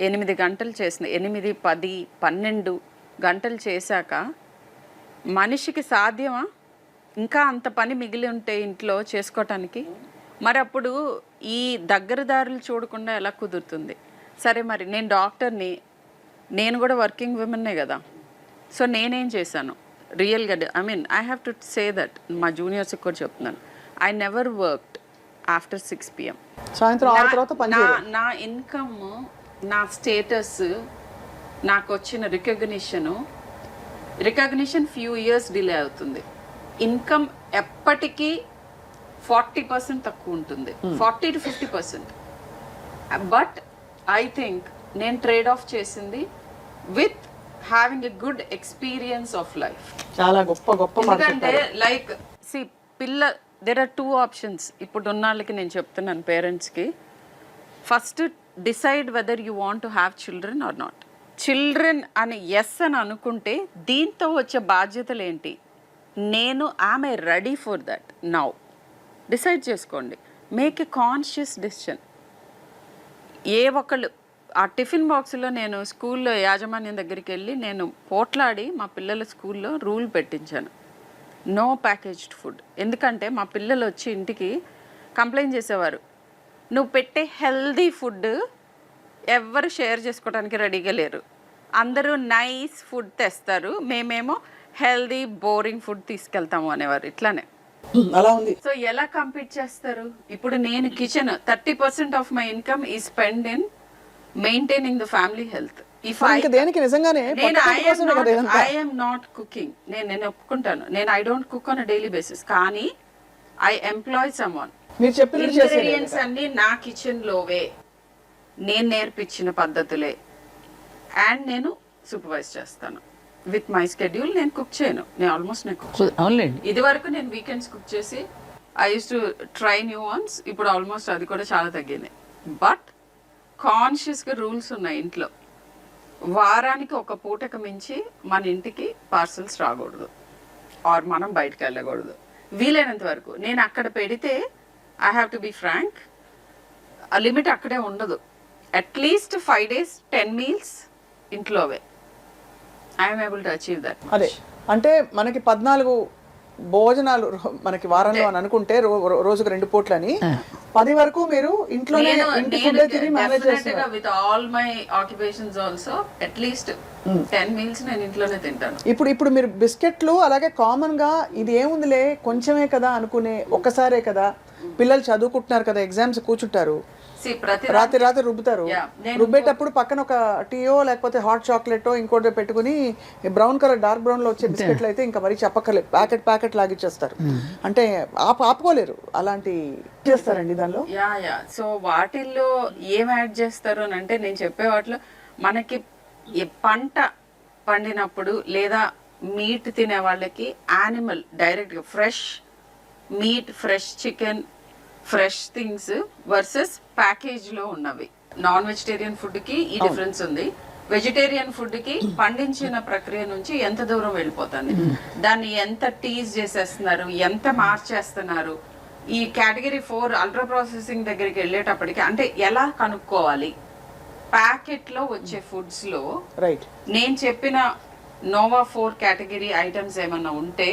8 గంటలు చేసిన 8, 10, 12 గంటలు చేశాక మనిషికి సాధ్యమా ఇంకా అంత పని మిగిలి ఉంటే ఇంట్లో చేసుకోవటానికి? మరి అప్పుడు ఈ దగ్గరదారులు చూడకుండా ఎలా కుదురుతుంది? సరే, మరి నేను డాక్టర్ని, నేను కూడా వర్కింగ్ విమెన్నే కదా. సో నేనేం చేశాను రియల్గా, I mean I have to say that, మా జూనియర్స్కి కూడా చెప్తున్నాను, I never worked after 6 PM. సాయంత్రం 6 తర్వాత పని చేయరు. నా ఇన్కమ్, నా స్టేటస్, నాకు వచ్చిన రికగ్నిషన్ ఫ్యూ ఇయర్స్ డిలే అవుతుంది. ఇన్కమ్ ఎప్పటికీ 40% తక్కువ ఉంటుంది, 40 to 50%. బట్ ఐ థింక్ నేను ట్రేడ్ ఆఫ్ చేసింది with having a good experience of life. చాలా గొప్ప గొప్ప మాట ఎందుకంటే చెప్పారు. Like see there are 2 options ఇప్పుడు ఉన్న వాళ్ళకి నేను చెప్తున్నాను పేరెంట్స్కి. First decide whether you want to have children or not. Children అని ఎస్ అని అనుకుంటే దీంతో వచ్చే బాధ్యతలు ఏంటి, నేను I'm ready for that now. Decide చేసుకోండి, మేక్ ఎ కాన్షియస్ డెసిషన్. ఏ ఒక్కళ్ళు ఆ టిఫిన్ బాక్స్లో నేను స్కూల్లో యాజమాన్యం దగ్గరికి వెళ్ళి నేను పోట్లాడి మా పిల్లల స్కూల్లో రూల్ పెట్టించాను, నో ప్యాకేజ్డ్ ఫుడ్. ఎందుకంటే మా పిల్లలు వచ్చి ఇంటికి కంప్లైంట్ చేసేవారు, నువ్వు పెట్టే హెల్దీ ఫుడ్ ఎవరు షేర్ చేసుకోవడానికి రెడీగా లేరు, అందరూ నైస్ ఫుడ్ తెస్తారు, మేమేమో హెల్దీ బోరింగ్ ఫుడ్ తీసుకెళ్తాము అనేవారు. ఇట్లానే అలా ఉంది. సో ఎలా కంపీట్ చేస్తారు? ఇప్పుడు నేను కిచెన్ 30% ఆఫ్ మై ఇన్కమ్ ఈ spend in maintaining the family health. If దేనికి నిజంగానే ఐఎమ్ నాట్ కుకింగ్, నేను ఒప్పుకుంటాను, నేను I don't cook on a daily basis, కానీ ఐ ఎంప్లాయ్ సమ్వన్. మీరు చెప్పిన ఇంగ్రీడియంట్స్ అన్ని నా కిచెన్ లోవే, నేను నేర్పించిన పద్ధతులే, అండ్ నేను సూపర్వైజ్ చేస్తాను విత్ మై స్కెడ్యూల్. నేను కుక్ చేయను, నేను ఆల్మోస్ట్ నేను కుక్ చేయను. అవునులేండి. ఇది వరకు నేను వీకెండ్స్ కుక్ చేసి I use to try new once, ఇప్పుడు ఆల్మోస్ట్ అది కూడా చాలా తగ్గింది. బట్ కాన్షియస్గా రూల్స్ ఉన్నాయి ఇంట్లో. వారానికి ఒక పూటకు మించి మన ఇంటికి పార్సల్స్ రాకూడదు, ఆర్ మనం బయటకు వెళ్ళకూడదు. వీలైనంత వరకు నేను అక్కడ పెడితే I have to be frank, ఆ లిమిట్ అక్కడే ఉండదు. అట్లీస్ట్ 5 days 10 meals ఇంట్లోవే. I'm able to achieve that. అదే అంటే మనకి 14 భోజనాలు మనకి వారంలో అని అనుకుంటే రోజుకు 2 పూట్లని 10 వరకు మీరు ఇంట్లోనే ఇంటి ఫుడ్ తిని మేనేజ్ చేస్తున్నారు. With all my occupations also at least 10 meals నేను ఇంట్లోనే తింటాను. ఇప్పుడు మీరు బిస్కెట్లు అలాగే కామన్ గా ఇది ఏముందిలే కొంచెమే కదా అనుకునే, ఒక్కసారే కదా, పిల్లలు చదువుకుంటున్నారు కదా, ఎగ్జామ్స్ కూర్చుంటారు, రాత్రి రుబ్బుతారు. రుబ్బేటప్పుడు పక్కన ఒక టీయో లేకపోతే హాట్ చాక్లెటో ఇంకోటి పెట్టుకుని బ్రౌన్ కలర్ డార్క్ బ్రౌన్ లో వచ్చే బిస్కెట్లు అయితే ఇంకా మరీ చెప్పక్కర్లేదు, ప్యాకెట్ లాగిచ్చేస్తారు. అంటే ఆపుకోలేరు, అలాంటి చేస్తారండి దానిలో. సో వాటిల్లో ఏం యాడ్ చేస్తారు అని అంటే, నేను చెప్పే వాటిలో మనకి పంట పండినప్పుడు లేదా మీట్ తినే వాళ్ళకి యానిమల్ డైరెక్ట్గా fresh meat, fresh chicken, fresh things versus ప్యాకేజ్లో ఉన్నవి. నాన్ వెజిటేరియన్ ఫుడ్కి ఈ డిఫరెన్స్ ఉంది. వెజిటేరియన్ ఫుడ్కి పండించిన ప్రక్రియ నుంచి ఎంత దూరం వెళ్ళిపోతుంది, దాన్ని ఎంత టీజ్ చేసేస్తున్నారు, ఎంత మార్చేస్తున్నారు. ఈ కేటగిరీ 4 అల్ట్రా ప్రాసెసింగ్ దగ్గరికి వెళ్ళేటప్పటికి అంటే ఎలా కనుక్కోవాలి, ప్యాకెట్లో వచ్చే ఫుడ్స్లో రైట్ నేను చెప్పిన నోవా 4 కేటగిరీ ఐటమ్స్ ఏమన్నా ఉంటే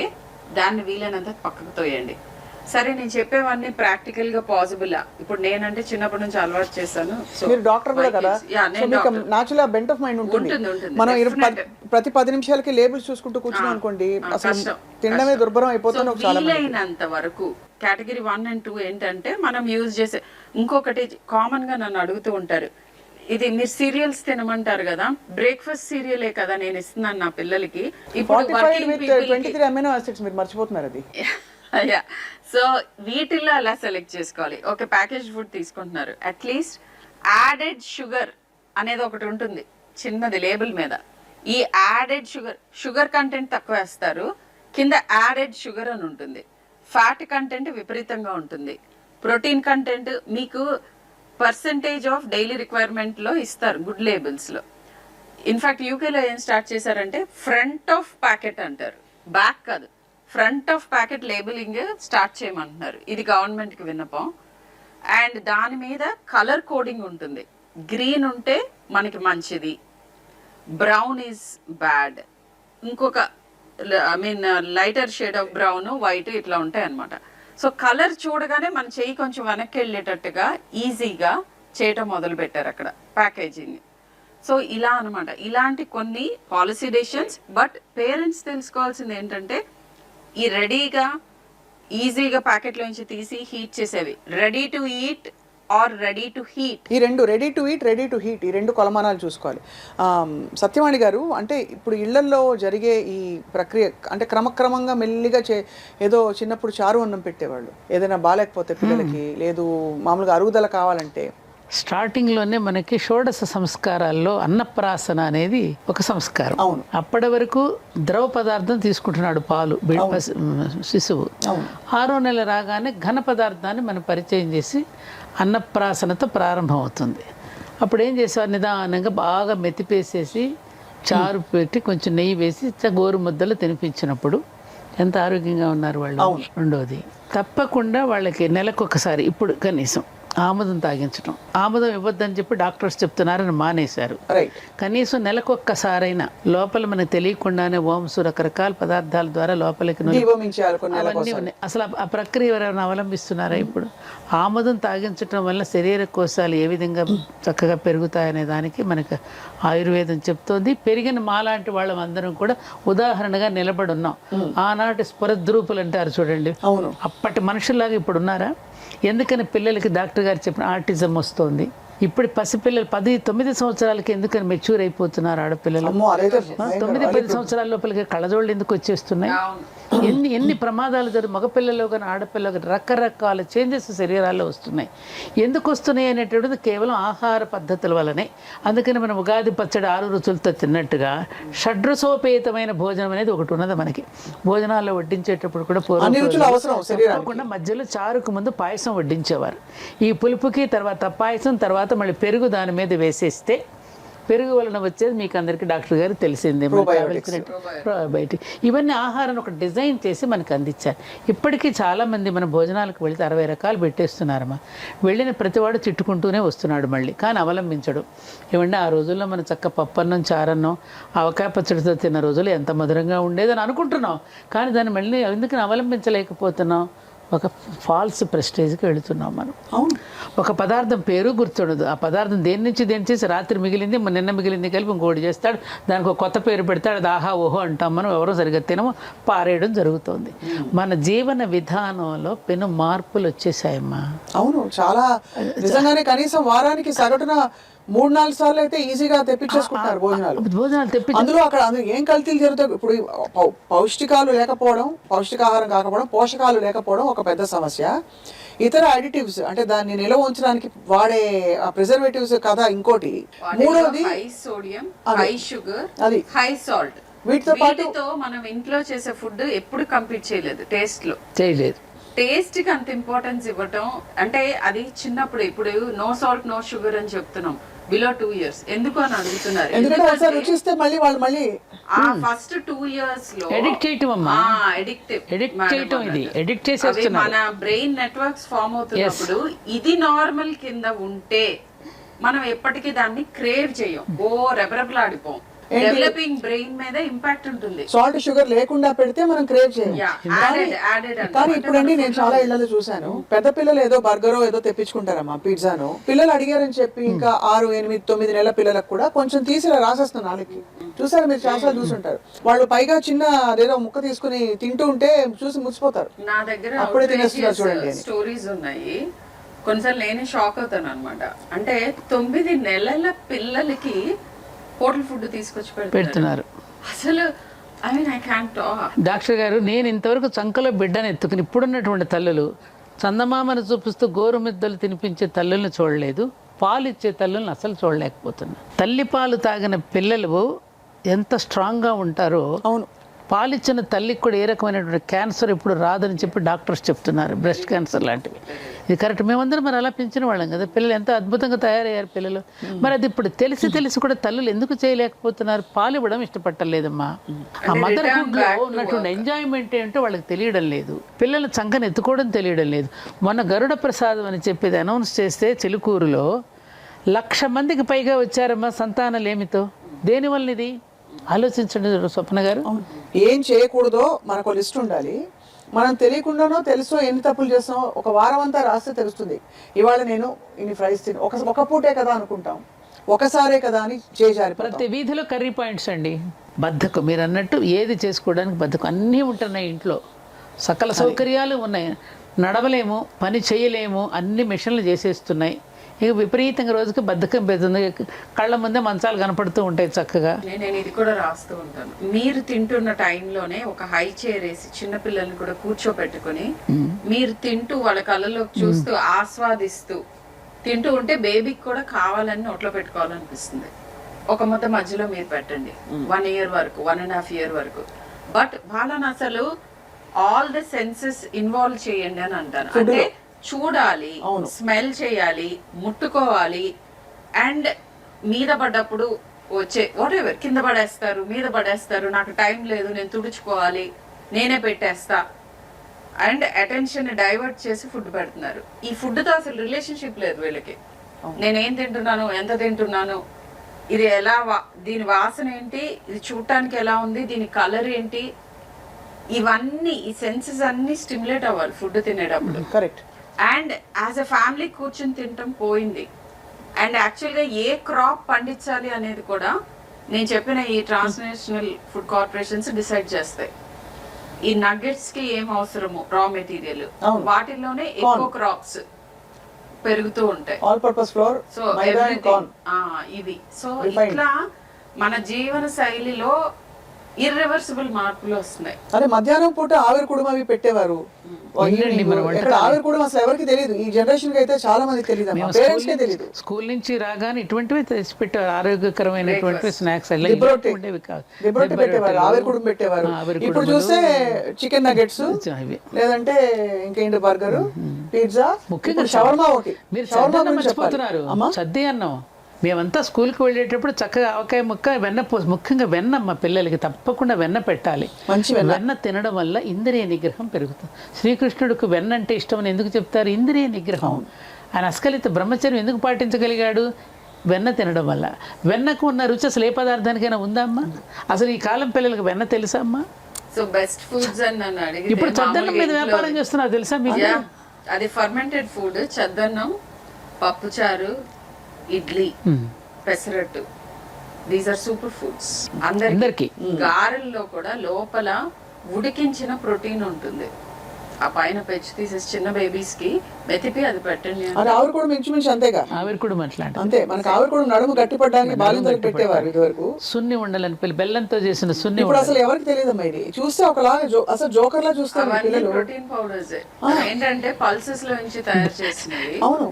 దాన్ని వీలైనంత పక్కకు తోయండి. సరే నేను చెప్పేవన్నీ ప్రాక్టికల్ గా పాసిబుల్. ఇప్పుడు నేనంటే చిన్నప్పటి నుంచి అలవాటు చేశాను. మీరు డాక్టర్ కూడా కదా, నాచురల్ బెంట్ ఆఫ్ మైండ్ ఉంటుంది. మనం ప్రతి 10 నిమిషాలకి లేబుల్స్ చూసుకుంటూ కూర్చున్నాం అనుకోండి, అసలు తినడమే దుర్భరం అయిపోతుంది. వీలైనంత వరకు కేటగిరీ 1 and 2 ఏంటంటే మనం యూజ్ చేసే. ఇంకొకటి కామన్ గా నన్ను అడుగుతూ ఉంటారు, ఇది మీరు సీరియల్స్ తినమంటారు కదా, బ్రేక్ఫాస్ట్ సీరియలే కదా నేను ఇస్తున్నాను నా పిల్లలకి. ఇప్పుడు 23 అమైనో యాసిడ్స్ మీరు మర్చిపోతున్నారు అది. సో వీటిల్లో ఎలా సెలెక్ట్ చేసుకోవాలి? ఓకే, ప్యాకేజ్ ఫుడ్ తీసుకుంటున్నారు, అట్లీస్ట్ యాడెడ్ షుగర్ అనేది ఒకటి ఉంటుంది చిన్నది లేబుల్ మీద. ఈ యాడెడ్ షుగర్ కంటెంట్ తక్కువ వేస్తారు, కింద యాడెడ్ షుగర్ అని ఉంటుంది. ఫ్యాట్ కంటెంట్ విపరీతంగా ఉంటుంది, ప్రోటీన్ కంటెంట్ మీకు పర్సంటేజ్ ఆఫ్ డైలీ రిక్వైర్మెంట్లో ఇస్తారు గుడ్ లేబుల్స్లో. ఇన్ఫాక్ట్ యూకేలో ఏం స్టార్ట్ చేశారంటే ఫ్రంట్ ఆఫ్ ప్యాకెట్ అంటారు, బ్యాక్ కాదు, front of packet labelling start చేయమంటున్నారు. ఇది గవర్నమెంట్కి విన్నపం. అండ్ దాని మీద కలర్ కోడింగ్ ఉంటుంది. గ్రీన్ ఉంటే మనకి మంచిది, బ్రౌన్ ఈజ్ బ్యాడ్, ఇంకొక lighter shade of brown, white ఇట్లా ఉంటాయి అన్నమాట. సో కలర్ చూడగానే మన చెయ్యి కొంచెం వెనక్కి వెళ్ళేటట్టుగా ఈజీగా చేయటం మొదలు పెట్టారు అక్కడ ప్యాకేజింగ్. సో ఇలా అనమాట, ఇలాంటి కొన్ని పాలసీ డెసిషన్స్. బట్ పేరెంట్స్ తెలుసుకోవాల్సింది ఏంటంటే, ఈ రెడీగా ఈజీగా ప్యాకెట్లోంచి తీసి హీట్ చేసేవి, ready to eat or ready to heat, ఈ రెండు ready to eat, ready to heat, ఈ రెండు కొలమానాలు చూసుకోవాలి. సత్యవాణి గారు, అంటే ఇప్పుడు ఇళ్లల్లో జరిగే ఈ ప్రక్రియ అంటే క్రమక్రమంగా మెల్లిగా ఏదో చిన్నప్పుడు చారు అన్నం పెట్టేవాళ్ళు, ఏదైనా బాగాలేకపోతే పిల్లలకి, లేదు మామూలుగా అరుగుదల కావాలంటే స్టార్టింగ్లోనే మనకి షోడశ సంస్కారాల్లో అన్నప్రాసన అనేది ఒక సంస్కారం. అవును. అప్పటి వరకు ద్రవ పదార్థం తీసుకుంటున్నాడు పాలు శిశువు. 6వ నెల రాగానే ఘన పదార్థాన్ని మనం పరిచయం చేసి అన్నప్రాసనతో ప్రారంభం అవుతుంది. అప్పుడు ఏం చేసేవారు, నిదానంగా బాగా మెతిపేసేసి చారు పెట్టి కొంచెం నెయ్యి వేసి గోరు ముద్దలు తినిపించినప్పుడు ఎంత ఆరోగ్యంగా ఉన్నారు వాళ్ళు. రెండోది, తప్పకుండా వాళ్ళకి నెలకొకసారి ఇప్పుడు కనీసం ఆముదం తాగించడం. ఆముదం ఇవ్వద్దని చెప్పి డాక్టర్స్ చెప్తున్నారని మానేశారు. కనీసం నెలకొక్కసారైనా లోపల మనకు తెలియకుండానే ఓంసు రకరకాల పదార్థాల ద్వారా లోపలికి అవన్నీ ఉన్నాయి. అసలు ఆ ప్రక్రియ ఎవరైనా అవలంబిస్తున్నారా ఇప్పుడు? ఆముదం తాగించడం వల్ల శరీర కోశాలు ఏ విధంగా చక్కగా పెరుగుతాయనే దానికి మనకు ఆయుర్వేదం చెప్తోంది. పెరిగిన మాలాంటి వాళ్ళం అందరం కూడా ఉదాహరణగా నిలబడి ఉన్నాం. ఆనాటి స్ఫురద్రూపులు అంటారు చూడండి, అప్పటి మనుషుల్లాగా ఇప్పుడు ఉన్నారా? ఎందుకని పిల్లలకి డాక్టర్ గారు చెప్పిన ఆర్టిజం వస్తుంది. ఇప్పుడు పసిపిల్లలు 10-9 సంవత్సరాలకి ఎందుకని మెచ్యూర్ అయిపోతున్నారు ఆడపిల్లలు. 9-10 సంవత్సరాల లోపలికి కళ్ళజోళ్ళు ఎందుకు వచ్చేస్తున్నాయి? ఎన్ని ప్రమాదాలు జరుగుతాయి. మగపిల్లల్లో కానీ ఆడపిల్లలు కానీ రకరకాల చేంజెస్ శరీరాల్లో వస్తున్నాయి. ఎందుకు వస్తున్నాయి అనేటువంటిది కేవలం ఆహార పద్ధతుల వల్లనే. అందుకని మనం ఉగాది పచ్చడి 6 రుచులతో తిన్నట్టుగా షడ్రసోపేతమైన భోజనం అనేది ఒకటి ఉన్నది మనకి. భోజనాల్లో వడ్డించేటప్పుడు కూడా పూర్వకుండా మధ్యలో చారుకు ముందు పాయసం వడ్డించేవారు. ఈ పులుపుకి తర్వాత పాయసం, తర్వాత మళ్ళీ పెరుగు దాని మీద వేసేస్తే పెరుగు వలన వచ్చేది మీకు అందరికీ డాక్టర్ గారు తెలిసిందే, ప్రోబయోటిక్. ఇవన్నీ ఆహారాన్ని ఒక డిజైన్ చేసి మనకు అందించారు. ఇప్పటికీ చాలామంది మన భోజనాలకు వెళితే 60 రకాలు పెట్టేస్తున్నారమ్మా. వెళ్ళిన ప్రతివాడు తిట్టుకుంటూనే వస్తున్నాడు మళ్ళీ, కానీ అవలంబించడు. ఏమంటే ఆ రోజుల్లో మనం చక్క పప్పన్నం, చారన్నం, ఆవకాయ పచ్చడితో తిన్న రోజులు ఎంత మధురంగా ఉండేదని అనుకుంటున్నాం. కానీ దాన్ని మళ్ళీ ఎందుకని అవలంబించలేకపోతున్నాం? ఒక ఫాల్స్ ప్రెస్టేజ్కి వెళుతున్నాం మనం. ఒక పదార్థం పేరు గుర్తుండదు. ఆ పదార్థం దేని నుంచి చేసి రాత్రి మిగిలింది నిన్న మిగిలింది కలిపి ఇంకోటి చేస్తాడు, దానికి ఒక కొత్త పేరు పెడతాడు, అది ఆహా ఓహో అంటాం. మనం ఎవరో సరిగ్గా తినము, పారేయడం జరుగుతుంది. మన జీవన విధానంలో పెను మార్పులు వచ్చేసాయమ్మా. అవును, చాలా నిజంగానే. కనీసం వారానికి సగటున 3-4 సార్లు అయితే ఈజీగా తెప్పించేసుకుంటారు భోజనాలు అందులో. అక్కడ ఏం కల్తీలు జరుగుతాయి ఇప్పుడు? పౌష్టికాలు లేకపోవడం, పౌష్టికాహారం కాకపోవడం, పోషకాలు లేకపోవడం ఒక పెద్ద సమస్య. ఇతర అడిటివ్స్ అంటే దాన్ని నిల్వ ఉంచడానికి వాడే ప్రిజర్వేటివ్స్ కదా ఇంకోటి. మూడోది high sodium, high sugar, high salt. వీటితో మనం ఇంట్లో చేసే ఫుడ్ ఎప్పుడు కంప్లీట్ చేయలేదు, టేస్ట్ లో చేయలేదు. టేస్ట్ కి అంత ఇంపార్టెన్స్ ఇవ్వటం అంటే అది చిన్నప్పుడు. ఇప్పుడు నో సాల్ట్ నో షుగర్ అని చెప్తున్నాం బిలో 2 years. ఎందుకు అని అడుగుతున్నారు. ఫస్ట్ 2 years లో మన బ్రెయిన్ నెట్వర్క్స్ ఫామ్ అవుతున్నప్పుడు ఇది నార్మల్ కింద ఉంటే మనం ఎప్పటికీ దాన్ని క్రేవ్ చేయం, రెబరెబలాడిపోం. డెవలపింగ్ బ్రెయిన్ మీద ఇంపాక్ట్ ఉంటుంది. సాల్ట్ షుగర్ లేకుండా పెడితే మనం క్రేవ్ చేయం. కానీ ఇప్పుడు అండి నేను చాలా ఇళ్లలో చూసాను, పెద్ద పిల్లలు ఏదో బర్గరో ఏదో తెప్పించుకుంటారమ్మా, పిజ్జాను. పిల్లలు అడిగారని చెప్పి ఇంకా 6, 8, 9 నెలల పిల్లలకు కూడా కొంచెం తీసి రాసేస్తున్నారు నాలుగుకి. చూసారు మీరు, చాలా చూసుంటారు. వాళ్ళు పైగా చిన్న అదేదో ముక్క తీసుకుని తింటూ ఉంటే చూసి ముచ్చిపోతారు. నా దగ్గర అప్పుడే తినేస్తున్నారు చూడండి స్టోరీస్ ఉన్నాయి. కొన్నిసార్లు నేనే షాక్ అవుతాను అనమాట. అంటే 9 నెలల పిల్లలకి హోటల్ ఫుడ్ తీసుకొచ్చి పెడుతున్నారు. అసలు డాక్టర్ గారు, నేను ఇంతవరకు చంకలో బిడ్డను ఎత్తుకుని ఇప్పుడున్నటువంటి తల్లులు చందమామను చూపిస్తూ గోరుమిద్దలు తినిపించే తల్లుల్ని చూడలేదు, పాలు ఇచ్చే తల్లుల్ని అసలు చూడలేకపోతున్నా. తల్లి పాలు తాగిన పిల్లలు ఎంత స్ట్రాంగ్గా ఉంటారో, అవును, పాలిచ్చిన తల్లికి కూడా ఏ రకమైనటువంటి క్యాన్సర్ ఇప్పుడు రాదని చెప్పి డాక్టర్స్ చెప్తున్నారు, బ్రెస్ట్ క్యాన్సర్ లాంటివి. ఇది కరెక్ట్. మేమందరం మరి అలా పెంచిన వాళ్ళం కదా. పిల్లలు ఎంత అద్భుతంగా తయారయ్యారు పిల్లలు. మరి అది ఇప్పుడు తెలిసి కూడా తల్లులు ఎందుకు చేయలేకపోతున్నారు? పాలు ఇవ్వడం ఇష్టపట్టలేదమ్మా. ఆ మదర్హుడ్లో ఉన్నటువంటి ఎంజాయ్మెంట్ ఏంటో వాళ్ళకి తెలియడం లేదు. పిల్లలు చంకను ఎత్తుకోవడం తెలియడం లేదు. మొన్న గరుడ ప్రసాదం అని చెప్పేది అనౌన్స్ చేస్తే చిలుకూరులో 1,00,000 మందికి పైగా వచ్చారమ్మా సంతానలేమితో. దేనివల్ల ఇది ఆలోచించండి స్వప్న గారు. ఏం చేయకూడదో మనకు లిస్ట్ ఉండాలి. మనం తెలియకుండానో తెలుసో ఎన్ని తప్పులు చేస్తామో ఒక వారం అంతా రాస్తే తెలుస్తుంది. ఇవాళ నేను ఇన్ని ఫ్రైస్ తిని ఒక పూటే కదా అనుకుంటాం, ఒకసారే కదా అని చేశారు. ప్రతి వీధిలో కర్రీ పాయింట్స్ అండి. బద్ధకం, మీరు అన్నట్టు ఏది చేసుకోవడానికి బద్ధకం. అన్నీ ఉంటున్నాయి ఇంట్లో, సకల సౌకర్యాలు ఉన్నాయి, నడవలేము, పని చేయలేము, అన్ని మిషన్లు చేసేస్తున్నాయి. ఇక విపరీతంగా రోజుకి బద్ధకం పెడుతుంది. కళ్ళ ముందే మంచాలు కనపడుతూ ఉంటాయి చక్కగా. నేను ఇది కూడా రాస్తూ ఉంటాను. మీరు తింటున్న టైంలోనే ఒక హై చైర్ వేసి చిన్నపిల్లల్ని కూడా కూర్చోబెట్టుకుని మీరు తింటూ వాళ్ళ కళ్ళలోకి చూస్తూ ఆస్వాదిస్తూ తింటూ ఉంటే బేబీకి కూడా కావాలని నోట్లో పెట్టుకోవాలనిపిస్తుంది. ఒక ముద్ద మధ్యలో మీరు పెట్టండి 1 year వరకు, 1.5 year వరకు. బట్ వాళ్ళని అసలు ఆల్ ద సెన్సెస్ ఇన్వాల్వ్ చేయండి అని అంటాను. అంటే చూడాలి, స్మెల్ చేయాలి, ముట్టుకోవాలి, అండ్ మీద పడ్డప్పుడు వచ్చే వాట్ ఎవర్ కింద పడేస్తారు, మీద పడేస్తారు, నాకు టైం లేదు, నేను తుడుచుకోవాలి, నేనే పెట్టేస్తా, అండ్ అటెన్షన్ డైవర్ట్ చేసి ఫుడ్ పెడుతున్నారు. ఈ ఫుడ్తో అసలు రిలేషన్షిప్ లేదు వీళ్ళకి. నేనేం తింటున్నాను, ఎంత తింటున్నాను, ఇది ఎలా దీని వాసన ఏంటి, ఇది చూడటానికి ఎలా ఉంది, దీని కలర్ ఏంటి, ఇవన్నీ ఈ సెన్సెస్ అన్ని స్టిమ్యులేట్ అవ్వాలి ఫుడ్ తినేటప్పుడు. Correct. And as a family కూర్చొని తినటం పోయింది. అండ్ యాక్చువల్గా ఏ క్రాప్ పండించాలి అనేది కూడా నేను చెప్పిన ఈ ట్రాన్స్నేషనల్ ఫుడ్ కార్పొరేషన్స్ డిసైడ్ చేస్తాయి. ఈ నగ్గెట్స్ కి ఏం అవసరము రా మెటీరియల్, వాటిల్లోనే ఎక్కువ క్రాప్స్ పెరుగుతూ ఉంటాయి. All purpose floor, so everything ఇవి. సో ఇట్లా మన జీవన శైలిలో ఇర్రివర్సిబుల్ మార్పులు వస్తున్నాయి. అదే మధ్యాహ్నం పూట ఆవిరి కుడుమ అవి పెట్టేవారు. ఆవిరి కుడుమ అసలు ఎవరికి తెలియదు. ఈ జనరేషన్ కి అయితే చాలా మందికి తెలియదు, పేరెంట్స్ కే తెలియదు. స్కూల్ నుంచి రాగానే ఇటువంటివి తెచ్చి పెట్టేవారు, ఆరోగ్యకరమైనటువంటి స్నాక్స్ పెట్టేవారు, ఆవిరి కుడుమ పెట్టేవారు. ఇప్పుడు చూస్తే చికెన్ నగెట్స్, లేదంటే ఇంకేంటి బర్గర్, పిజ్జా, ముఖ్యంగా షవర్మా. ఒకటి మీరు షవర్మా మర్చిపోతున్నారు, సద్ది అన్నం. మేమంతా స్కూల్కి వెళ్ళేటప్పుడు చక్కగా ఆవకాయ ముక్క, వెన్న ముఖ్యంగా వెన్న మా పిల్లలకి తప్పకుండా వెన్న పెట్టాలి. వెన్న తినడం వల్ల ఇంద్రియ నిగ్రహం పెరుగుతుంది. శ్రీకృష్ణుడికి వెన్న అంటే ఇష్టం అని ఎందుకు చెప్తారు? ఇంద్రియ నిగ్రహం. ఆయన అస్కలిత బ్రహ్మచర్యం ఎందుకు పాటించగలిగాడు? వెన్న తినడం వల్ల. వెన్నకు ఉన్న రుచి అసలు ఏ పదార్థానికైనా ఉందా అమ్మా? అసలు ఈ కాలం పిల్లలకు వెన్న తెలుసా అమ్మా? సో బెస్ట్ ఫుడ్స్ అని అడిగితే ఇప్పుడు చద్దన్నం మీద వ్యాపారం చేస్తున్నారు తెలుసా మీకు? అది ఫర్మెంటెడ్ ఫుడ్. చద్దన్నం, పప్పుచారు, idli, pesarattu, these are super foods అందరికి. గారెల్లో కూడా లోపల ఉడికించిన ప్రోటీన్ ఉంటుంది. ఆ పైన పెంచి తీసేసి చిన్న బేబీస్ కి మెతిపి అది పెట్టండి. ఆవిరి కూడా మించుమించు అంతేగా. ఆవిరి కూడా మాట్లాడు అంతే. మనకి ఆవిరి కూడా నడుము గట్టిపడడానికి బాలింతలకు పెట్టేవారు ఇదివరకు. సున్ని ఉండాలని పిల్లలు బెల్లంతో చేసిన సున్ని. ఇప్పుడు అసలు ఎవరికి తెలియదమ్మా ఇది. చూస్తే ఒకలాగా అసలు జోకర్ లా చూస్తారు పిల్లలు. ప్రోటీన్ పౌడర్స్ ఏంటంటే పల్సెస్ లో నుంచి తయారు చేసినవి. అవును.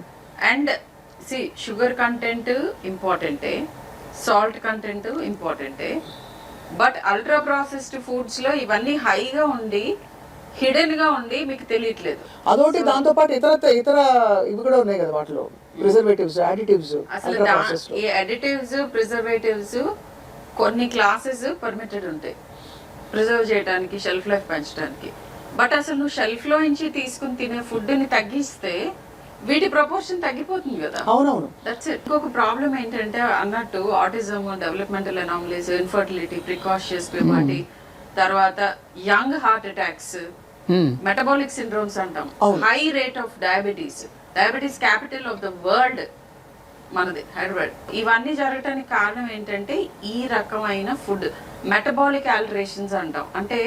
అండ్ షుగర్ కంటెంట్ ఇంపార్టెంటే, సాల్ట్ కంటెంట్ ఇంపార్టెంటే, బట్ అల్ట్రా ప్రాసెస్డ్ ఫుడ్స్ లో ఇవన్నీ హైగా ఉండి హిడెన్ గా ఉండి మీకు తెలియట్లేదు. అదొకటి. దాంతో పాటు ఇతర ఇవి కూడా ఉన్నాయి కదా వాటిలో, ప్రిజర్వేటివ్స్, అడిటివ్స్. అసలు ఈ అడిటివ్స్, ప్రిజర్వేటివ్స్ కొన్ని క్లాసెస్ పర్మిటెడ్ ఉంటాయి ప్రిజర్వ్ చేయడానికి, షెల్ఫ్ లైఫ్ పెంచడానికి. బట్ అసలు నువ్వు షెల్ఫ్ లో నుంచి తీసుకుని తినే ఫుడ్ ని తగ్గిస్తే వీటి ప్రపోర్షన్ తగ్గిపోతుంది కదా. అవునవును. That's it. ఇంకొక ప్రాబ్లం ఏంటంటే అన్నట్టు autism, developmental anomalies, infertility, precocious puberty, తర్వాత young heart attacks, metabolic syndromes అంటాం, high rate of diabetes. Diabetes capital of the world మనది హైదరాబాద్. ఇవన్నీ జరగటానికి కారణం ఏంటంటే ఈ రకమైన ఫుడ్. మెటబాలిక్ ఆల్టరేషన్స్ అంటాం. అంటే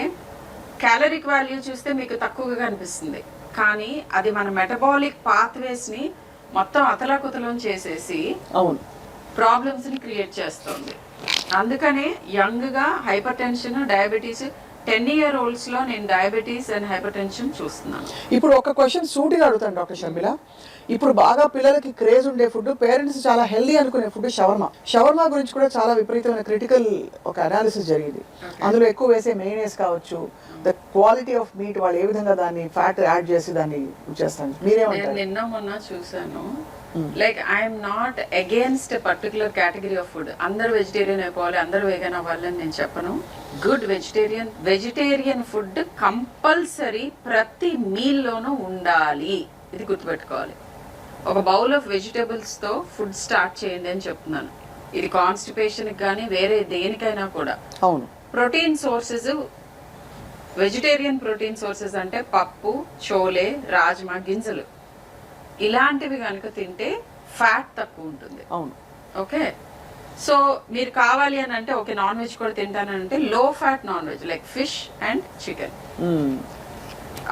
క్యాలరిక్ వాల్యూ చూస్తే మీకు తక్కువగా కనిపిస్తుంది, కానీ అది మన మెటబాలిక్ పాత్వేస్ ని మొత్తం అతలాకుతలం చేసేసి ప్రాబ్లమ్స్ ని క్రియేట్ చేస్తుంది. అందుకనే యంగ్ గా హైపర్ టెన్షన్, డయాబెటీస్, 10-year-olds లో నేను డయాబెటీస్ అండ్ హైపర్ టెన్షన్ చూస్తున్నాను. ఇప్పుడు ఒక క్వశ్చన్ సూటిగా అడుగుతాను డాక్టర్ షర్మిల. ఇప్పుడు బాగా పిల్లలకి క్రేజ్ ఉండే ఫుడ్, పేరెంట్స్ చాలా హెల్దీ అనుకునే ఫుడ్ షవర్మా. షవర్మా గురించి కూడా చాలా విపరీతమైన క్రిటికల్ ఒక అనాలిసిస్ జరిగింది. అందులో ఎక్కువ వేసే మెయినేస్ కావచ్చు, ద క్వాలిటీ ఆఫ్ మీట్, వాళ్ళు ఏ విధంగా దాన్ని ఫ్యాట్ యాడ్ చేసి దాన్ని చేస్తాను. మీరేమంటారు? నిన్న మొన్న చూసాను. Like I'm not against particular category of food. అందరు వెజిటేరియన్ అయిపోవాలి, అందరు వేగన్ అవ్వాలని నేను చెప్పను. గుడ్ వెజిటేరియన్ ఫుడ్ కంపల్సరీ ప్రతి మీల్ లోనూ ఉండాలి. ఇది గుర్తుపెట్టుకోవాలి. ఒక బౌల్ ఆఫ్ వెజిటేబుల్స్ తో ఫుడ్ స్టార్ట్ చేయండి అని చెప్తున్నాను. ఇది కాన్స్టిపేషన్ కానీ వేరే దేనికైనా కూడా. అవును. Protein sources, vegetarian protein sources అంటే పప్పు, చోలే, రాజ్మా గింజలు, ఇలాంటివి కనుక తింటే ఫ్యాట్ తక్కువ ఉంటుంది. అవును. ఓకే. సో మీరు కావాలి అని అంటే ఓకే నాన్ వెజ్ కూడా తింటానని అంటే లో fat non veg like fish and chicken,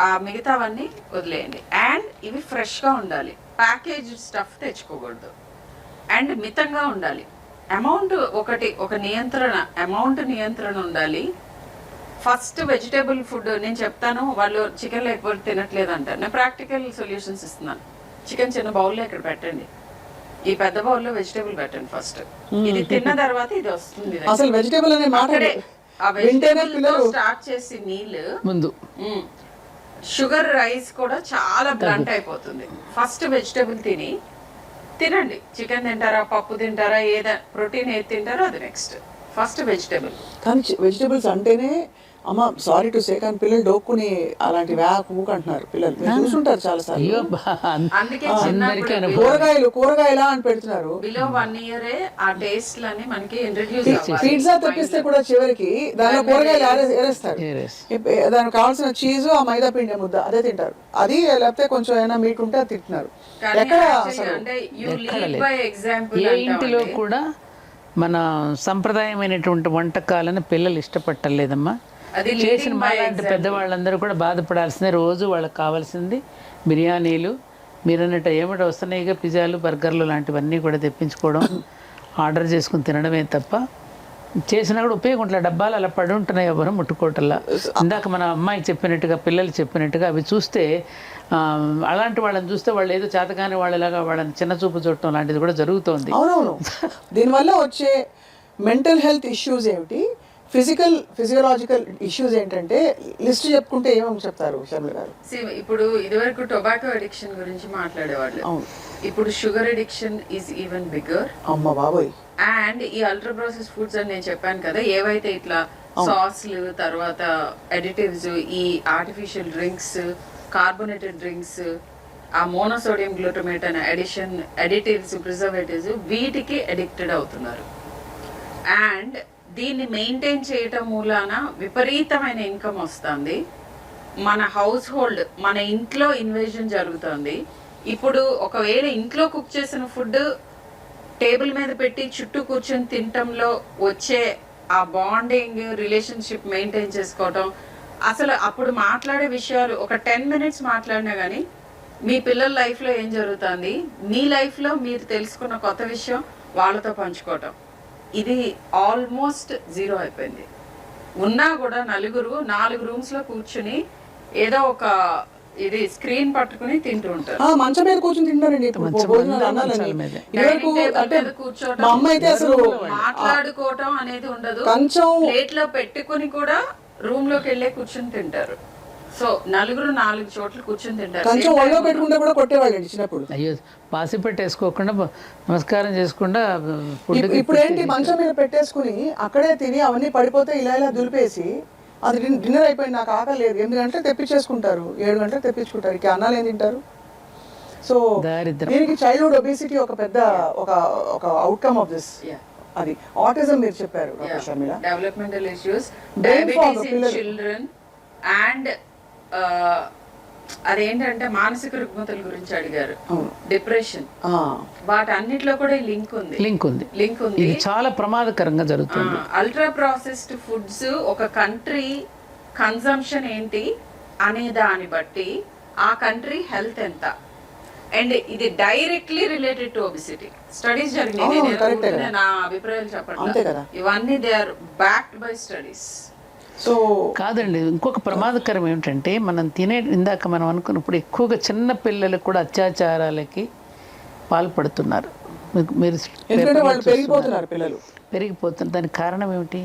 ఆ మిగతావన్నీ వదిలేయండి. అండ్ ఇవి ఫ్రెష్గా ఉండాలి, ప్యాకేజ్ స్టఫ్ తెచ్చుకోకూడదు, అండ్ మితంగా ఉండాలి. అమౌంట్ ఒక నియంత్రణ ఉండాలి. ఫస్ట్ వెజిటేబుల్ ఫుడ్ నేను చెప్తాను. వాళ్ళు చికెన్ లేకపోతే తినట్లేదు అంటారు. నేను ప్రాక్టికల్ సొల్యూషన్స్ ఇస్తున్నాను. చికెన్ చిన్న బౌల్లో ఇక్కడ పెట్టండి, ఈ పెద్ద బౌల్లో వెజిటేబుల్ పెట్టండి ఫస్ట్. ఇది తిన్న తర్వాత ఇది వస్తుంది. అసలు వెజిటేబుల్ అనే మాట ఆ వెజిటేబుల్ స్టార్ట్ చేసి నీళ్ళు ముందు షుగర్ రైస్ కూడా చాలా బ్లంట్ అయిపోతుంది. ఫస్ట్ వెజిటేబుల్ తినండి. చికెన్ తింటారా, పప్పు తింటారా, ఏదైనా ప్రోటీన్ ఏది తింటారో అది నెక్స్ట్. First vegetable. కానీ వెజిటేబుల్స్ అంటేనే అమ్మ సారీ టు సే కానీ పిల్లలు డోక్కుని అలాంటి ఊక అంటున్నారు పిల్లలు. మీరు చూసుంటారు చాలా సార్లు. అందుకే కూరగాయలా అని పెడుతున్నారు. బిలో 1 year ఆ టేస్ట్ లని మనకి ఇంట్రడ్యూస్ అవ్వాలి. పిజ్జా తెప్పిస్తే కూడా చివరికి దానిలో కూరగాయలు ఏరేస్తారు. దానికి కావాల్సిన చీజ్, ఆ మైదా పిండి ముద్ద అదే తింటారు. అది లేకపోతే కొంచెం ఏమైనా మీట్ ఉంటే అది తింటున్నారు. ఎక్కడ ఏ ఇంటిలో కూడా మన సంప్రదాయమైనటువంటి వంటకాలను పిల్లలు ఇష్టపట్టలేదమ్మా. చేసిన మాలాంటి పెద్దవాళ్ళందరూ కూడా బాధపడాల్సిందే. రోజు వాళ్ళకి కావాల్సింది బిర్యానీలు, మీరు అన్నట్టు ఏమిటి వస్తున్నాయిగా పిజ్జాలు, బర్గర్లు లాంటివన్నీ కూడా తెప్పించుకోవడం, ఆర్డర్ చేసుకుని తినడమే తప్ప చేసినా కూడా ఉపయోగం డబ్బాలు అలా పడి ఉంటున్నాయి, ఎవరు ముట్టుకోవటంలా. ఇందాక మన అమ్మాయి చెప్పినట్టుగా, పిల్లలు చెప్పినట్టుగా అవి చూస్తే అలాంటి వాళ్ళని చూస్తే వాళ్ళు ఏదో చేతగాని వాళ్ళలాగా వాళ్ళని చిన్న చూపు చూడటం లాంటిది కూడా జరుగుతోంది. అవునవును. దీనివల్ల వచ్చే మెంటల్ హెల్త్ ఇష్యూస్ ఏమిటి, ఫిజియోలాజికల్ ఇష్యూస్ ఏంటంటే లిస్ట్ చెప్పుకుంటే ఏమేమి చెప్తారు శర్మిల గారు? ఇప్పుడు ఇదివరకు టొబాకో అడిక్షన్ గురించి మాట్లాడేవాళ్ళు. ఇప్పుడు sugar addiction is even bigger. అమ్మ బాబోయ్. అండ్ ఈ అల్ట్రా ప్రాసెస్ ఫుడ్స్ అని నేను చెప్పాను కదా, ఏవైతే ఇట్లా సాస్లు, తర్వాత అడిటివ్స్, ఈ ఆర్టిఫిషియల్ డ్రింక్స్, కార్బోనేటెడ్ డ్రింక్స్, ఆ మోనోసోడియం గ్లూటమేట్ అనే అడిటివ్స్, ప్రిజర్వేటివ్స్, వీటికి అడిక్టెడ్ అవుతున్నారు. అండ్ దీన్ని మెయింటైన్ చేయటం మూలాన విపరీతమైన ఇన్కమ్ వస్తుంది. మన హౌస్ హోల్డ్, మన ఇంట్లో ఇన్వేజన్ జరుగుతుంది. ఇప్పుడు ఒకవేళ ఇంట్లో కుక్ చేసిన ఫుడ్ టేబుల్ మీద పెట్టి చుట్టూ కూర్చొని తినటంలో వచ్చే ఆ బాండింగ్, రిలేషన్షిప్ మెయింటైన్ చేసుకోవటం, అసలు అప్పుడు మాట్లాడే విషయాలు ఒక 10 minutes మాట్లాడినా కానీ మీ పిల్లల లైఫ్లో ఏం జరుగుతుంది, మీ లైఫ్లో మీరు తెలుసుకున్న కొత్త విషయం వాళ్ళతో పంచుకోవటం, ఇది ఆల్మోస్ట్ జీరో అయిపోయింది. ఉన్నా కూడా నలుగురు 4 rooms లో కూర్చుని ఏదో ఒక ఇది స్క్రీన్ పట్టుకుని తింటూ ఉంటారు. మంచం మీద కూర్చొని తింటారండి. మాట్లాడుకోవటం అనేది ఉండదు. ప్లేట్ లో పెట్టుకుని కూడా రూమ్ లోకి వెళ్ళే కూర్చుని తింటారు. సో నలుగురు 4 చోట్ల కూర్చొని తింటారు. కొంచెం ఒళ్ళో పెట్టుకుంటే కూడా కొట్టేవాళ్ళండి చిన్నప్పుడు. అయ్యో, పాసి పెట్టేసుకోకుండా నమస్కారం చేసుకుండా. ఇప్పుడు ఏంటి, మంచం మీద పెట్టేసుకుని అక్కడే తిని అవన్నీ పడిపోతే ఇలా దులిపేసి అది డిన్నర్ అయిపోయింది, నాకు ఆకలి లేదు, 8 గంటలకు తెప్పించేసుకుంటారు, 7 గంటలకు తెప్పించుకుంటారు. ఇక అన్నాలు ఏం తింటారు? సో దీనికి చైల్డ్హుడ్ ఒబేసిటీ ఒక పెద్ద ఒక అవుట్కమ్ ఆఫ్ దిస్. అది ఆటిజం మీరు చెప్పారు Sharmila. Developmental issues, diabetes in children, and అదేంటంటే మానసిక రుగ్మతల గురించి అడిగారు, డిప్రెషన్, వాటన్నిటిలో కూడా లింక్ ఉంది. ఇది చాలా ప్రమాదకరంగా జరుగుతుంది. అల్ట్రా ప్రాసెస్డ్ ఫుడ్స్ ఒక కంట్రీ కన్సంప్షన్ ఏంటి అనే దాన్ని బట్టి ఆ కంట్రీ హెల్త్ ఎంత, అండ్ ఇది directly related to obesity. Studies జరిగినాయి, నా అభిప్రాయాలు చెప్పండి, ఇవన్నీ they are backed by studies. So కాదండి, ఇంకొక ప్రమాదకరం ఏమిటంటే మనం ఇందాక మనం అనుకున్నప్పుడు ఎక్కువగా చిన్న పిల్లలు కూడా అత్యాచారాలకి పాల్పడుతున్నారు. మీరు పెరిగిపోతున్నారు. దానికి కారణం ఏమిటి?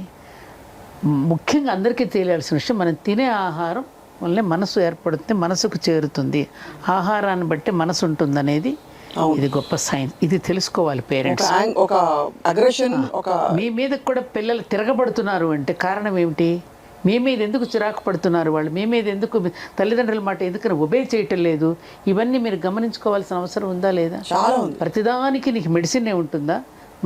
ముఖ్యంగా అందరికీ తెలియాల్సిన విషయం, మనం తినే ఆహారం వల్లే మనసు ఏర్పడుతుంది, మనసుకు చేరుతుంది, ఆహారాన్ని బట్టి మనసు ఉంటుంది అనేది ఇది గొప్ప సైన్స్. ఇది తెలుసుకోవాలి పేరెంట్స్. మీ మీద కూడా పిల్లలు తిరగబడుతున్నారు అంటే కారణం ఏమిటి? మీ మీద ఎందుకు చిరాకు పడుతున్నారు వాళ్ళు? మీ మీద ఎందుకు తల్లిదండ్రుల మాట ఎందుకని ఒబే చేయటం లేదు? ఇవన్నీ మీరు గమనించుకోవాల్సిన అవసరం ఉందా లేదా? ప్రతిదానికి నీకు మెడిసిన్ ఉంటుందా?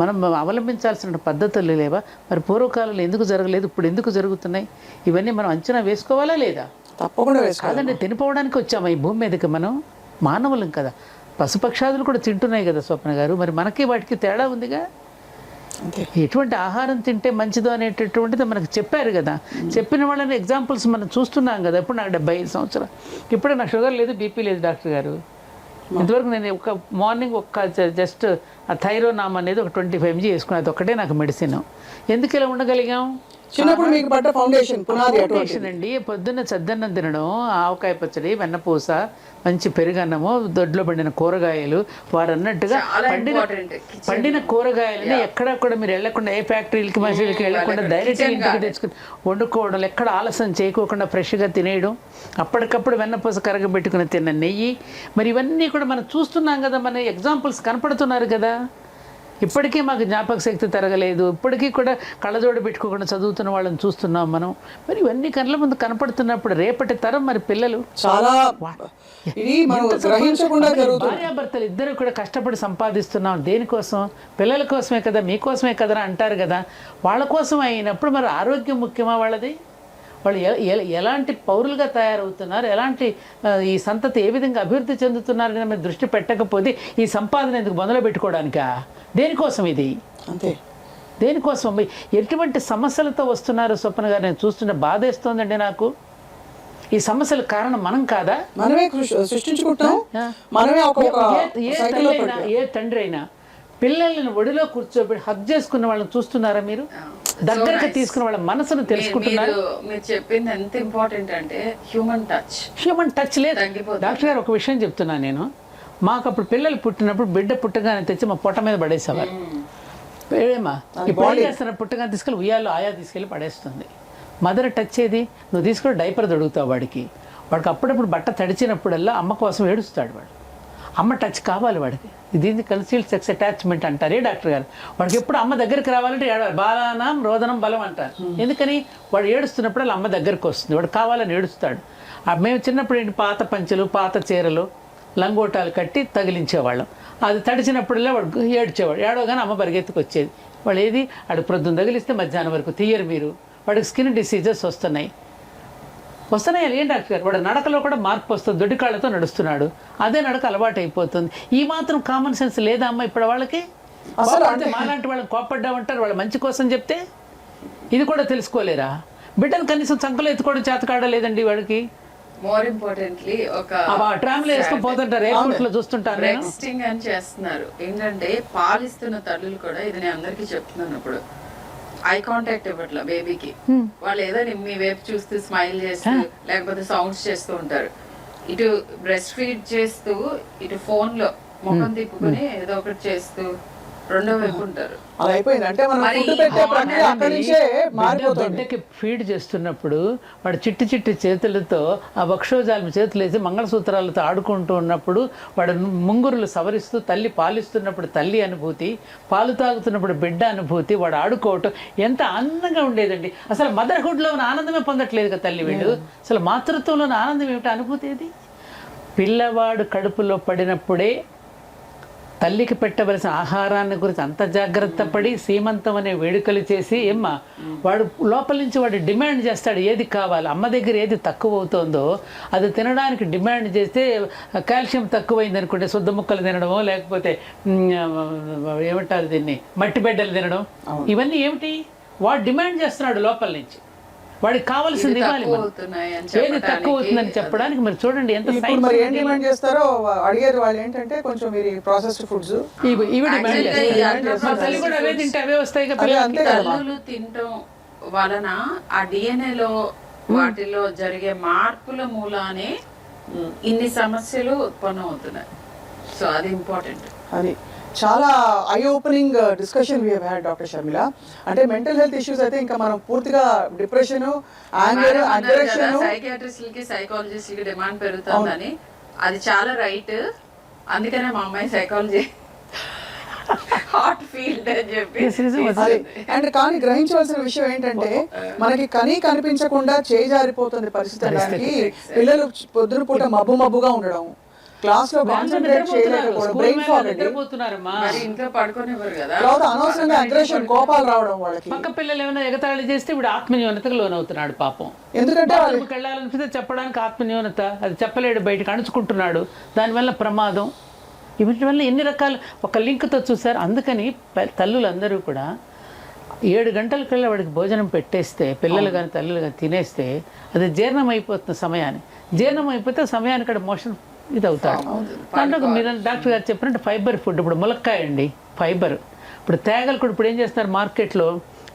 మనం అవలంబించాల్సిన పద్ధతులు లేవా? మరి పూర్వకాలంలో ఎందుకు జరగలేదు, ఇప్పుడు ఎందుకు జరుగుతున్నాయి? ఇవన్నీ మనం అంచనా వేసుకోవాలా లేదా? తప్పకుండా కాదండి, తినిపోవడానికి వచ్చాము ఈ భూమి మీదకి. మనం మానవులం కదా, పశుపక్షాదులు కూడా తింటున్నాయి కదా స్వప్న గారు. మరి మనకి వాటికి తేడా ఉందిగా. ఎటువంటి ఆహారం తింటే మంచిదో అనేటటువంటిది మనకు చెప్పారు కదా. చెప్పిన వాళ్ళని ఎగ్జాంపుల్స్ మనం చూస్తున్నాం కదా. ఇప్పుడు నాకు 75 సంవత్సరాలు, ఇప్పుడు నాకు షుగర్ లేదు, బీపీ లేదు డాక్టర్ గారు. ఇంతవరకు నేను మార్నింగ్ జస్ట్ ఆ థైరోనామ్ అనేది ఒక 25 mg వేసుకుని అది ఒకటే నాకు మెడిసిన్. ఎందుకు ఇలా ఉండగలిగాం? చిన్నప్పుడు మీకు పడ్డ ఫౌండేషన్ పునాది అటువంటి ఫౌండేషన్ అండి. పొద్దున్న చద్దన్నం తినడం, ఆవకాయ పచ్చడి, వెన్నపూస, మంచి పెరుగన్నము, దొడ్లో పండిన కూరగాయలు, వారు అన్నట్టుగా పండిన కూరగాయలని ఎక్కడక్కడ మీరు వెళ్ళకుండా, ఏ ఫ్యాక్టరీలకి మసీదులకి వెళ్ళకుండా డైరెక్ట్గా ఇంటికి తెచ్చుకుని వండుకోవడం, ఎక్కడ ఆలస్యం చేయకోకుండా ఫ్రెష్గా తినేయడం, అప్పటికప్పుడు వెన్నపూస కరగబెట్టుకుని తిన్న నెయ్యి, మరి ఇవన్నీ కూడా మనం చూస్తున్నాం కదా, మన ఎగ్జాంపుల్స్ కనపడుతున్నారు కదా. ఇప్పటికీ మాకు జ్ఞాపక శక్తి తరగలేదు, ఇప్పటికీ కూడా కళ్ళజోడు పెట్టుకోకుండా చదువుతున్న వాళ్ళని చూస్తున్నాం మనం. మరి ఇవన్నీ కళ్ళ ముందు కనపడుతున్నప్పుడు రేపటి తరం మరి పిల్లలు చాలా ఇది మనం గ్రహించకుండా జరుగుతుంది. భార్యాభర్తలు ఇద్దరు కూడా కష్టపడి సంపాదిస్తున్నాం దేనికోసం? పిల్లల కోసమే కదా, మీకోసమే కదా అంటారు కదా. వాళ్ళ కోసం అయినప్పుడు మరి ఆరోగ్యం ముఖ్యమా వాళ్ళది? వాళ్ళు ఎలాంటి పౌరులుగా తయారవుతున్నారు, ఎలాంటి ఈ సంతతి ఏ విధంగా అభివృద్ధి చెందుతున్నారని మీరు దృష్టి పెట్టకపోతే ఈ సంపాదన ఎందుకు మొదలు పెట్టుకోవడానికా? దేనికోసం ఇది? అంతే. దేనికోసం? ఎటువంటి సమస్యలతో వస్తున్నారు స్వప్న గారు? నేను చూస్తుంటే బాధేస్తోందండి నాకు. ఈ సమస్యల కారణం మనం కాదా? మనమే సృష్టించుకుంటాం. మనమే ఏ తండ్రి అయినా పిల్లల్ని ఒడిలో కూర్చోబెట్టి హగ్ చేసుకున్న వాళ్ళని చూస్తున్నారా మీరు? దగ్గరగా తీసుకున్న వాళ్ళ మనసును తెలుసుకుంటున్నారు. మీరు చెప్పింది ఎంత ఇంపార్టెంట్ అంటే హ్యూమన్ టచ్ లేదు. డాక్టర్ గారు ఒక విషయం చెప్తున్నా నేను. మాకు అప్పుడు పిల్లలు పుట్టినప్పుడు బిడ్డ పుట్టగానే తెచ్చి మా పొట్ట మీద పడేసేవారు. ఏమా ఇప్పుడు చేస్తున్న పుట్టగానే తీసుకెళ్ళి ఉయ్యాలో ఆయా తీసుకెళ్ళి పడేస్తుంది. మదర్ టచ్ ఏది? నువ్వు తీసుకొని డైపర్ తొడుగుతావు వాడికి అప్పుడప్పుడు బట్ట తడిచినప్పుడల్లా అమ్మ కోసం ఏడుస్తాడు వాడు. అమ్మ టచ్ కావాలి వాడికి. దీన్ని కన్సీల్డ్ సెక్స్ అటాచ్మెంట్ అంటారే డాక్టర్ గారు. వాడికి ఎప్పుడు అమ్మ దగ్గరికి రావాలంటే ఏడవాలి. బాలానం రోదనం బలం అంటారు. ఎందుకని? వాడు ఏడుస్తున్నప్పుడు అమ్మ దగ్గరికి వస్తుంది, వాడు కావాలని ఏడుస్తాడు. మేము చిన్నప్పుడు ఏంటి, పాత పంచెలు, పాత చీరలు, లంగోటాలు కట్టి తగిలించేవాళ్ళం. అది తడిచినప్పుడల్లా వాడు ఏడ్చేవాడు. ఏడవగానే అమ్మ పరిగెత్తుకు వచ్చేది. వాడు ఏది వాడు ప్రొద్దున తగిలిస్తే మధ్యాహ్నం వరకు తీయరు మీరు. వాడికి స్కిన్ డిసీజెస్ వస్తున్నాయి. ఏం డాక్టర్ గారు? వాడు నడకలో కూడా మార్పు వస్తుంది. దొడ్డికాళ్ళతో నడుస్తున్నాడు, అదే నడక అలవాటు అయిపోతుంది. ఈ మాత్రం కామన్ సెన్స్ లేదా అమ్మ ఇప్పుడు వాళ్ళకి? అసలు అంటే మాలాంటి వాళ్ళని కోపడ్డామంటారు వాళ్ళ మంచి కోసం చెప్తే. ఇది కూడా తెలుసుకోలేరా? బిడ్డను కనీసం సంకలో ఎత్తుకోవడం చేతకాడ లేదండి వాడికి. మోర్ ఇంపార్టెంట్లీ ఒక ట్రామ్లో వేసుకొని పోతుంటారు, ఎయిర్పోర్ట్ లో చూస్తుంటారు. నెక్స్టింగ్ అని చేస్తున్నారు ఏంటంటే, పాలిస్తున్న తల్లులు కూడా, ఇది నేను అందరికీ చెప్తున్నాను, ఇప్పుడు ఐ కాంటాక్ట్ ఇవ్వట్లా బేబీకి. వాళ్ళు ఏదో మీ వైపు చూస్తూ స్మైల్ చేస్తూ లేకపోతే సౌండ్స్ చేస్తూ ఉంటారు. ఇటు బ్రెస్ట్ ఫీడ్ చేస్తూ ఇటు ఫోన్ లో ముఖం తిప్పుకొని ఏదో ఒకటి చేస్తూ రెండో వైపు ఉంటారు. బిడ్డకి ఫీడ్ చేస్తున్నప్పుడు వాడు చిట్టి చిట్టి చేతులతో ఆ వక్షోజాలం చేతులు వేసి మంగళసూత్రాలతో ఆడుకుంటూ ఉన్నప్పుడు వాడు ముంగురులు సవరిస్తూ తల్లి పాలిస్తున్నప్పుడు తల్లి అనుభూతి, పాలు తాగుతున్నప్పుడు బిడ్డ అనుభూతి, వాడు ఆడుకోవటం ఎంత ఆనందంగా ఉండేదండి. అసలు మదర్హుడ్లో ఉన్న ఆనందమే పొందట్లేదు కదా తల్లి వీళ్ళు. అసలు మాతృత్వంలో ఉన్న ఆనందం ఏమిటి? అనుభూతి ఏది? పిల్లవాడు కడుపులో పడినప్పుడే తల్లికి పెట్టవలసిన ఆహారాన్ని గురించి అంత జాగ్రత్త పడి సీమంతం అనే వేడుకలు చేసి వాడు లోపల నుంచి వాడు డిమాండ్ చేస్తాడు ఏది కావాలి. అమ్మ దగ్గర ఏది తక్కువ అవుతుందో అది తినడానికి డిమాండ్ చేస్తే కాల్షియం తక్కువైంది అనుకుంటే శుద్ధ ముక్కలు తినడమో, లేకపోతే ఏమంటారు దీన్ని, మట్టి బిడ్డలు తినడం, ఇవన్నీ ఏమిటి? వాడు డిమాండ్ చేస్తున్నాడు లోపల నుంచి. వాడికి కావాల్సింది ఇవ్వాలి. ఏది తక్కువ అవుతుందని చెప్పడానికి మరి చూడండి ఎంత మరి ఏం డిమాండ్ చేస్తారో అడిగారు వాళ్ళు. ఏంటంటే కొంచెం మీరు ప్రాసెస్డ్ ఫుడ్స్ ఇవి డిమాండ్ చేస్తారు. తల్లి కూడా అవే తింటే అవే వస్తాయి కదా. తల్లులు తినటం వలన ఆ డిఎన్ఏలో వాటిలో జరిగే మార్పుల మూలానే ఇన్ని సమస్యలు ఉత్పన్నం అవుతున్నాయి. సో అది ఇంపార్టెంట్. అది చాలా eye opening discussion we have had doctor Sharmila. అంటే మెంటల్ హెల్త్ ఇష్యూస్ అయితే ఇంకా మనం పూర్తిగా డిప్రెషన్, యాంగర్, అగ్రెషన్, సైకియాట్రిస్టులకి సైకాలజిస్టులకి డిమాండ్ పెరుగుతుందని, అది చాలా రైట్. అందుకనే మా అమ్మాయి సైకాలజీ హాట్ ఫీల్డ్ అని చెప్పి. అండ్ కానీ గ్రహించవలసిన విషయం ఏంటంటే మనకి కనిపించకుండా చేయి జారిపోతుంది పరిస్థితి. దానికి పిల్లలు పొద్దున పూట మబ్బుగా ఉండడం, క్లాస్ లో కాన్సంట్రేట్ చేయలేకపోవడం, బ్రెయిన్ ఫాగ్, ఇంట్లో పడుకోనివ్వరు కదా, అనవసరంగా అగ్రెషన్, కోపాలు రావడం వాళ్ళకి. పక్క పిల్లలు ఏమైనా ఎగతాళి చేస్తే ఇప్పుడు ఆత్మన్యూనతకు లోనవుతున్నాడు పాపం. ఎందుకంటే వాళ్ళకి వెళ్ళాలనిపిస్తే చెప్పడానికి ఆత్మన్యూనత, అది చెప్పలేడు, బయటకు అణుచుకుంటున్నాడు, దానివల్ల ప్రమాదం. వీటి వల్ల ఎన్ని రకాలు ఒక లింక్తో చూసారు. అందుకని తల్లులందరూ కూడా 7 గంటలకల్లా వాడికి భోజనం పెట్టేస్తే, పిల్లలు కానీ తల్లులు కానీ తినేస్తే అది జీర్ణం అయిపోతున్న సమయాన్ని, జీర్ణం అయిపోతే సమయానికి అక్కడ మోషన్ ఇది అవుతాడు. దాంట్లో మీరు డాక్టర్ గారు చెప్పినట్టు ఫైబర్ ఫుడ్, ఇప్పుడు ములక్కాయ అండి, ఫైబర్. ఇప్పుడు తేగలు కూడా ఇప్పుడు ఏం చేస్తున్నారు మార్కెట్లో,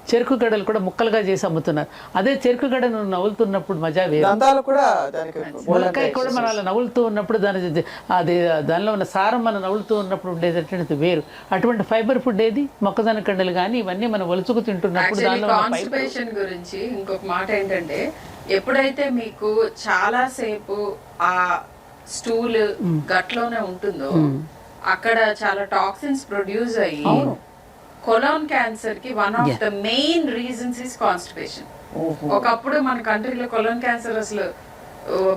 చెరుకు గడలు కూడా ముక్కలుగా చేసి అమ్ముతున్నారు. అదే చెరుకు గడ నువ్వు నవ్వులుతున్నప్పుడు మజా వేరు. దంతాలు కూడా దానికి ములక్కాయ కూడా మనం అలా నవ్వులుతూ ఉన్నప్పుడు అది దానిలో ఉన్న సారం మనం నవ్వులుతూ ఉన్నప్పుడు ఉండేటటువంటిది వేరు. అటువంటి ఫైబర్ ఫుడ్ ఏది, మొక్కజొన్న కండలు కానీ ఇవన్నీ మనం ఒలుచుకు తింటున్నప్పుడు దానిలో కాన్స్టిపేషన్ గురించి ఇంకొక మాట ఏంటంటే, ఎప్పుడైతే మీకు చాలా సేపు ఆ స్టూల్ గట్లోనే ఉంటుందో అక్కడ చాలా టాక్సిన్స్ ప్రొడ్యూస్ అయ్యి కొలాన్ క్యాన్సర్ కి one of the main reasons is constipation. ఒకప్పుడు మన కంట్రీలో కొలాన్ క్యాన్సర్ అసలు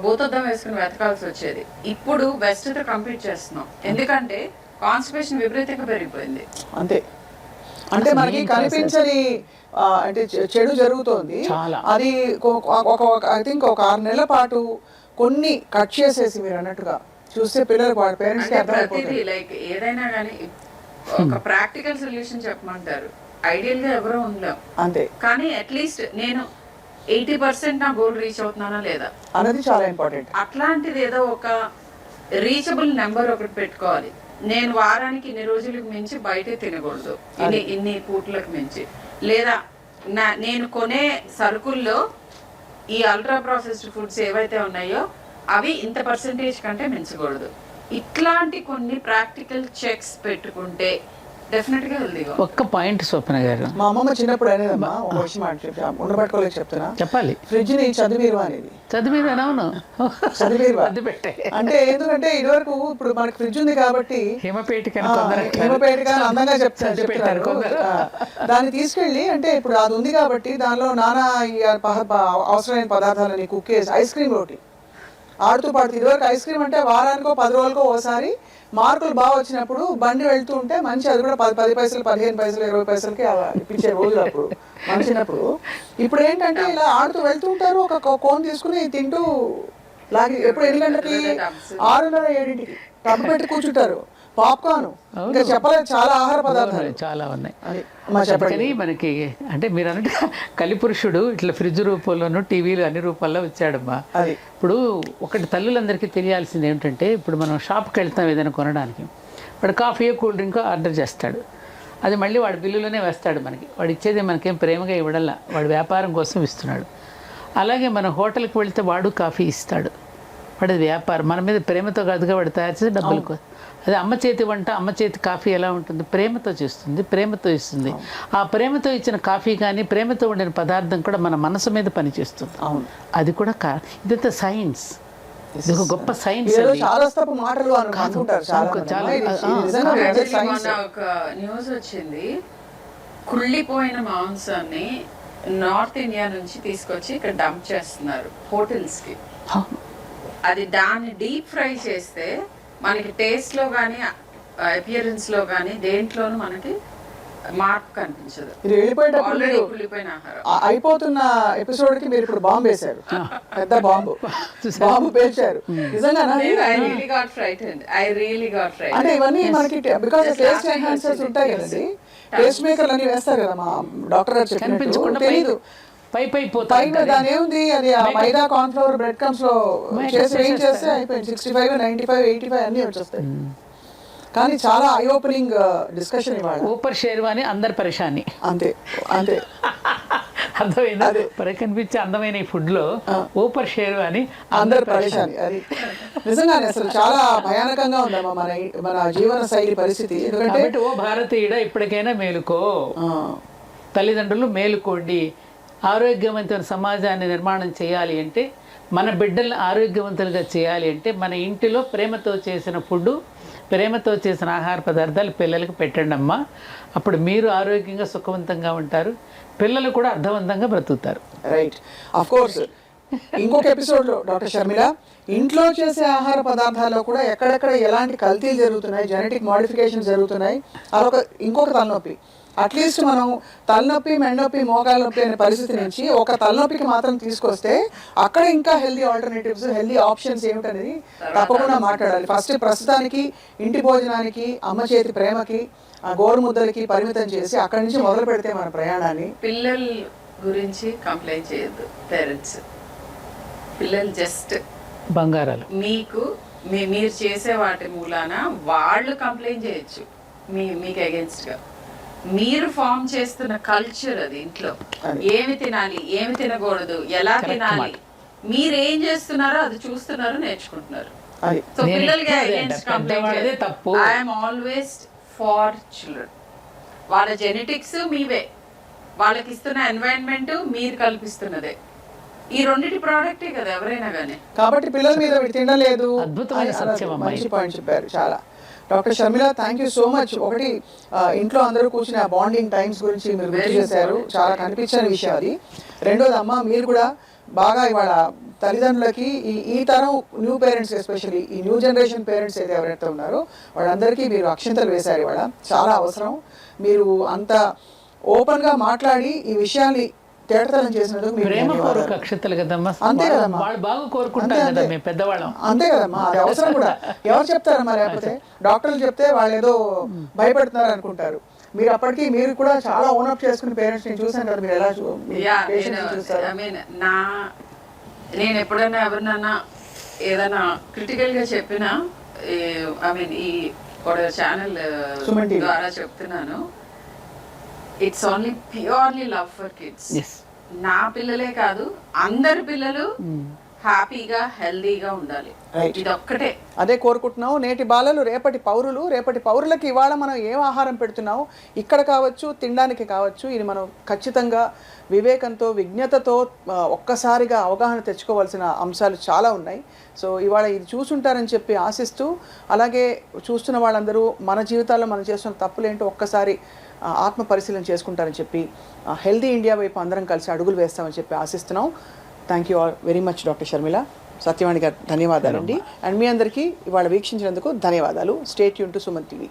భూతద్దం వేసుకుని వెతకాల్సి వచ్చేది. ఇప్పుడు వెస్ట్ తో కంపీట్ చేస్తున్నాం, ఎందుకంటే కాన్స్టిపేషన్ విపరీతంగా పెరిగిపోయింది. అంతే, అంటే మనకి కనిపించని అంటే చెడు జరుగుతోంది. అది ఐ థింక్ ఒక 6 నెలల పాటు కొన్ని కట్ చేసేసి మీరు అన్నట్టుగా చూస్తే పిల్లలకు వాళ్ళ పేరెంట్స్ కి అర్థమైపోతుంది. లైక్ ఏదైనా కానీ ఒక ప్రాక్టికల్ సొల్యూషన్ చెప్పమంటారు, ఐడియల్ గా ఎవరో ఉండలేం అంతే, కానీ అట్లీస్ట్ నేను 80% నా గోల్ రీచ్ అవుతున్నానా లేదా అనేది చాలా ఇంపార్టెంట్. అట్లాంటిది ఏదో ఒక రీచబుల్ నెంబర్ ఒకటి పెట్టుకోవాలి. నేను వారానికి ఇన్ని రోజులకు మించి బయటే తినకూడదు, ఇన్ని పూట్లకు మించి, లేదా నేను కొనే సరుకుల్లో ఈ అల్ట్రా ప్రాసెస్డ్ ఫుడ్స్ ఏవైతే ఉన్నాయో అవి ఇంత పర్సెంటేజ్ కంటే మించకూడదు. ఇట్లాంటి కొన్ని ప్రాక్టికల్ చెక్స్ పెట్టుకుంటే డెఫినెట్ గా హెల్దీగా. ఒక్క పాయింట్ స్వప్న గారు, మా అమ్మమ్మ చిన్నప్పుడు అనేదమ్మా, ఒక విషయం ఉండబట్టుకోలేక చెప్తున్నా, చెప్పాలి, ఫ్రిడ్జ్ ని చదివీరువా అనేది. చదివేనవును చదివీరువా అంటే ఎందుకంటే ఇదివరకు ఇప్పుడు మనకి ఫ్రిడ్జ్ ఉంది కాబట్టి హిమపేటిక అందంగా చెప్తారు, దాన్ని తీసుకెళ్ళి అంటే ఇప్పుడు అది ఉంది కాబట్టి దానిలో నానా అవసరమైన పదార్థాలని కుక్ చేసి ఐస్ క్రీమ్ ఒకటి ఆడుతూ పాడుతూ. ఇదివరకు ఐస్ క్రీమ్ అంటే వారానికో 10 రోజులకో ఓసారి మార్కులు బాగా వచ్చినప్పుడు బండి వెళ్తూ ఉంటే మంచి, అది కూడా 10 పైసలు 15 పైసలు 20 పైసలకి ఇప్పించే రోజులు అప్పుడు మంచినప్పుడు. ఇప్పుడు ఏంటంటే ఇలా ఆడుతూ వెళ్తూ ఉంటారు, ఒక కోన్ తీసుకుని తింటూ లాగి ఎప్పుడు 8 గంటలకి 6:30 7ంటికి టబ్బు పెట్టి కూర్చుంటారు. పాప్కార్న్, ఇంకా చెప్పలేదు, చాలా ఆహార పదార్థాలు చాలా ఉన్నాయి. చెప్పండి, మనకి అంటే మీరు అన్నట్టు కలిపురుషుడు ఇట్లా ఫ్రిడ్జ్ రూపంలోనూ టీవీలు అన్ని రూపాల్లో వచ్చాడమ్మా. ఇప్పుడు ఒకటి తల్లులందరికీ తెలియాల్సింది ఏమిటంటే, ఇప్పుడు మనం షాప్కి వెళ్తాం ఏదైనా కొనడానికి, వాడు కాఫీ కూల్ డ్రింక్ ఆర్డర్ చేస్తాడు, అది మళ్ళీ వాడి బిల్లులోనే వేస్తాడు మనకి. వాడు ఇచ్చేది మనకేం ప్రేమగా ఇవ్వడంలా, వాడు వ్యాపారం కోసం ఇస్తున్నాడు. అలాగే మన హోటల్కి వెళ్తే వాడు కాఫీ ఇస్తాడు, వాడి వ్యాపారం, మన మీద ప్రేమతో కాదుగా వాడు తయారు చేసి డబ్బులకు. అదే అమ్మ చేతి వంట, అమ్మ చేతి కాఫీ ఎలా ఉంటుంది, ప్రేమతో చేస్తుంది, ప్రేమతో ఇస్తుంది. ఆ ప్రేమతో ఇచ్చిన కాఫీ కానీ ప్రేమతో ఉండిన పదార్థం కూడా మన మనసు మీద పనిచేస్తుంది. అది కూడా ఇదంతా సైన్స్, ఇది ఒక గొప్ప సైన్స్. ఒక న్యూస్ వచ్చింది, కుళ్ళిపోయిన మాంసాన్ని నార్త్ ఇండియా నుంచి తీసుకొచ్చి ఇక్కడ డంప్ చేస్తున్నారు హోటల్స్ కి. అది దాన్ని డీప్ ఫ్రై చేస్తే మనకి టేస్ట్ లో కానీ అపియరెన్స్ లో కానీ దేంట్లోనూ మనకి మార్పు కనిపించదు. కుళ్ళిపోయిన ఆహారం. అయిపోతున్న ఎపిసోడ్ కి మీరు ఇప్పుడు బాంబు వేశారు, పెద్ద బాంబు పేల్చారు. నిజంగా అంటే ఇవన్నీ మనకి బికాస్ టేస్ట్ ఎన్హాన్సర్స్ ఉంటాయి కదండి, టేస్ట్ మేకర్లు అన్ని వేస్తారు కదా మా డాక్టర్ గారు చెప్పినట్టు. తెలీదు దాని ఏముంది, అది మైదా కార్న్ ఫ్లోర్ బ్రెడ్ క్రమ్స్ లో చేసి ఏం చేస్తే అయిపోయింది. 65, 95, 85 అన్ని వచ్చేస్తాయి. కానీ చాలా ఐ ఓపెనింగ్ డిస్కషన్ ఇవాళ. ఊపర్ షేర్వాని అందరు పరేషాని, అంతే అంతే అర్థమైందా? కనిపించే అందమైన ఈ ఫుడ్ లో ఊపర్ షేర్వాని అందరు పరేషాని. అది నిజంగానే అసలు చాలా భయానకంగా ఉందమ్మా మన జీవన శైలి పరిస్థితి. ఎందుకంటే ఓ భారతీయుడ ఇప్పటికైనా మేలుకో, తల్లిదండ్రులు మేలుకోండి. ఆరోగ్యవంతమైన సమాజాన్ని నిర్మాణం చేయాలి అంటే, మన బిడ్డల్ని ఆరోగ్యవంతులుగా చేయాలి అంటే, మన ఇంటిలో ప్రేమతో చేసిన ఫుడ్, ప్రేమతో చేసిన ఆహార పదార్థాలు పిల్లలకు పెట్టండి అమ్మా. అప్పుడు మీరు ఆరోగ్యంగా సుఖవంతంగా ఉంటారు, పిల్లలు కూడా అర్థవంతంగా బ్రతుకుతారు. Right, of course. ఇంకొక ఎపిసోడ్లో డాక్టర్ షర్మిల, ఇంట్లో చేసే ఆహార పదార్థాల్లో కూడా ఎక్కడెక్కడ ఎలాంటి కల్తీలు జరుగుతున్నాయి, జెనెటిక్ మోడిఫికేషన్ జరుగుతున్నాయి, అదొక ఇంకొక తలనొప్పి. అట్లీస్ట్ మనం తలనొప్పి, మెడనొప్పి, మోకాల నొప్పి అనే పరిస్థితి నుంచి ఒక తలనొప్పికి మాత్రం తీసుకొస్తే అక్కడ ఇంకా హెల్దీ ఆల్టర్నేటివ్స్, హెల్దీ ఆప్షన్స్ ఏమిటనేది తప్పకుండా మాట్లాడాలి. ఫస్ట్ ప్రస్తుతానికి ఇంటి భోజనానికి, అమ్మ చేతి ప్రేమకి, గోరు ముద్దలకి పరిమితం చేసి అక్కడి నుంచి మొదలు పెడితే మన ప్రయాణాన్ని. పిల్లల గురించి కంప్లైంట్ చేయొద్దు పేరెంట్స్. పిల్లలు జస్ట్ బంగారాలు. మీరు చేసే వాటి మూలాన వాళ్ళు కంప్లైంట్ చేయొచ్చు, మీకు అగేన్స్ట్గా మీరు ఫామ్ చేస్తున్న కల్చర్ అది ఇంట్లో ఏమి తినాలి ఏమి తినకూడదు ఎలా తినాలి మీరు ఏం చేస్తున్నారో అది చూస్తున్నారు నేర్చుకుంటున్నారు. సో పిల్లలకి against complaint I'm always for children. వాళ్ళ జెనెటిక్స్ మీవే, వాళ్ళకి ఇస్తున్న ఎన్వైరన్మెంట్ మీరు కల్పిస్తున్నదే. ఈ రెండింటి ప్రోడక్టే కదా ఎవరైనా కానీ. కాబట్టి పిల్లల మీద తినడం లేదు. అద్భుతమైన సత్యం అమ్మాయి. మంచి పాయింట్ చెప్పారు చాలా. Doctor Sharmila, thank you so much. ఒకటి ఇంట్లో అందరూ కూర్చుని ఆ బాండింగ్ టైమ్స్ గురించి మీరు గుర్తు చేశారు, చాలా కనిపించని విషయం అది. రెండోది అమ్మ, మీరు కూడా బాగా ఇవాళ తల్లిదండ్రులకి ఈ తరం న్యూ పేరెంట్స్, ఎస్పెషల్లీ ఈ న్యూ జనరేషన్ పేరెంట్స్ అయితే ఎవరైతే ఉన్నారో వాళ్ళందరికీ మీరు అక్షంతలు వేశారు ఇవాళ. చాలా అవసరం. మీరు అంత ఓపెన్గా మాట్లాడి ఈ విషయాన్ని తేటతనం చేసినందుకు మీకు ధన్యవాదాలు. అక్షతలు కదమ్మా, అంతే కదమ్మా, వాళ్ళు బాగా కోరుకుంటారు కదా మేము పెద్దవాళ్ళం. అంతే కదమ్మా, అది అవసరం కూడా. ఎవరు చెప్తారమ్మా, లేకపోతే డాక్టర్లు చెప్తే వాళ్ళు ఏదో భయపెడుతున్నారు అనుకుంటారు. మీరు అప్పటికి మీరు కూడా చాలా ఓనప్ చేసుకుని పేరెంట్స్ నేను చూసాను కదా, మీరు ఎలా చూస్తారు. నేను ఎప్పుడైనా ఎవరినన్నా ఏదైనా క్రిటికల్ గా చెప్పినా, ఐ మీన్ ఈ ఛానల్ ద్వారా చెప్తున్నాను, it's only purely love for kids. నా పిల్లలే కాదు, అందరి పిల్లలు హ్యాపీగా హెల్దీగా ఉండాలి. ఇది ఒక్కటే అదే కోరుకుంటున్నావు. నేటి బాలలు రేపటి పౌరులు. రేపటి పౌరులకి ఇవాళ మనం ఏం ఆహారం పెడుతున్నావు, ఇక్కడ కావచ్చు తినడానికి కావచ్చు, ఇది మనం ఖచ్చితంగా వివేకంతో విజ్ఞతతో ఒక్కసారిగా అవగాహన తెచ్చుకోవాల్సిన అంశాలు చాలా ఉన్నాయి. సో ఇవాళ ఇది చూసుంటారని చెప్పి ఆశిస్తూ, అలాగే చూస్తున్న వాళ్ళందరూ మన జీవితాల్లో మనం చేస్తున్న తప్పులేంటో ఒక్కసారి ఆత్మ పరిశీలన చేసుకుంటారని చెప్పి హెల్దీ ఇండియా వైపు అందరం కలిసి అడుగులు వేస్తామని చెప్పి ఆశిస్తున్నాం. Thank you all very much doctor Sharmila. Satyavani గారు ధన్యవాదాలండి. అండ్ మీ అందరికీ ఇవాళ వీక్షించినందుకు ధన్యవాదాలు. Stay tune to Suman TV.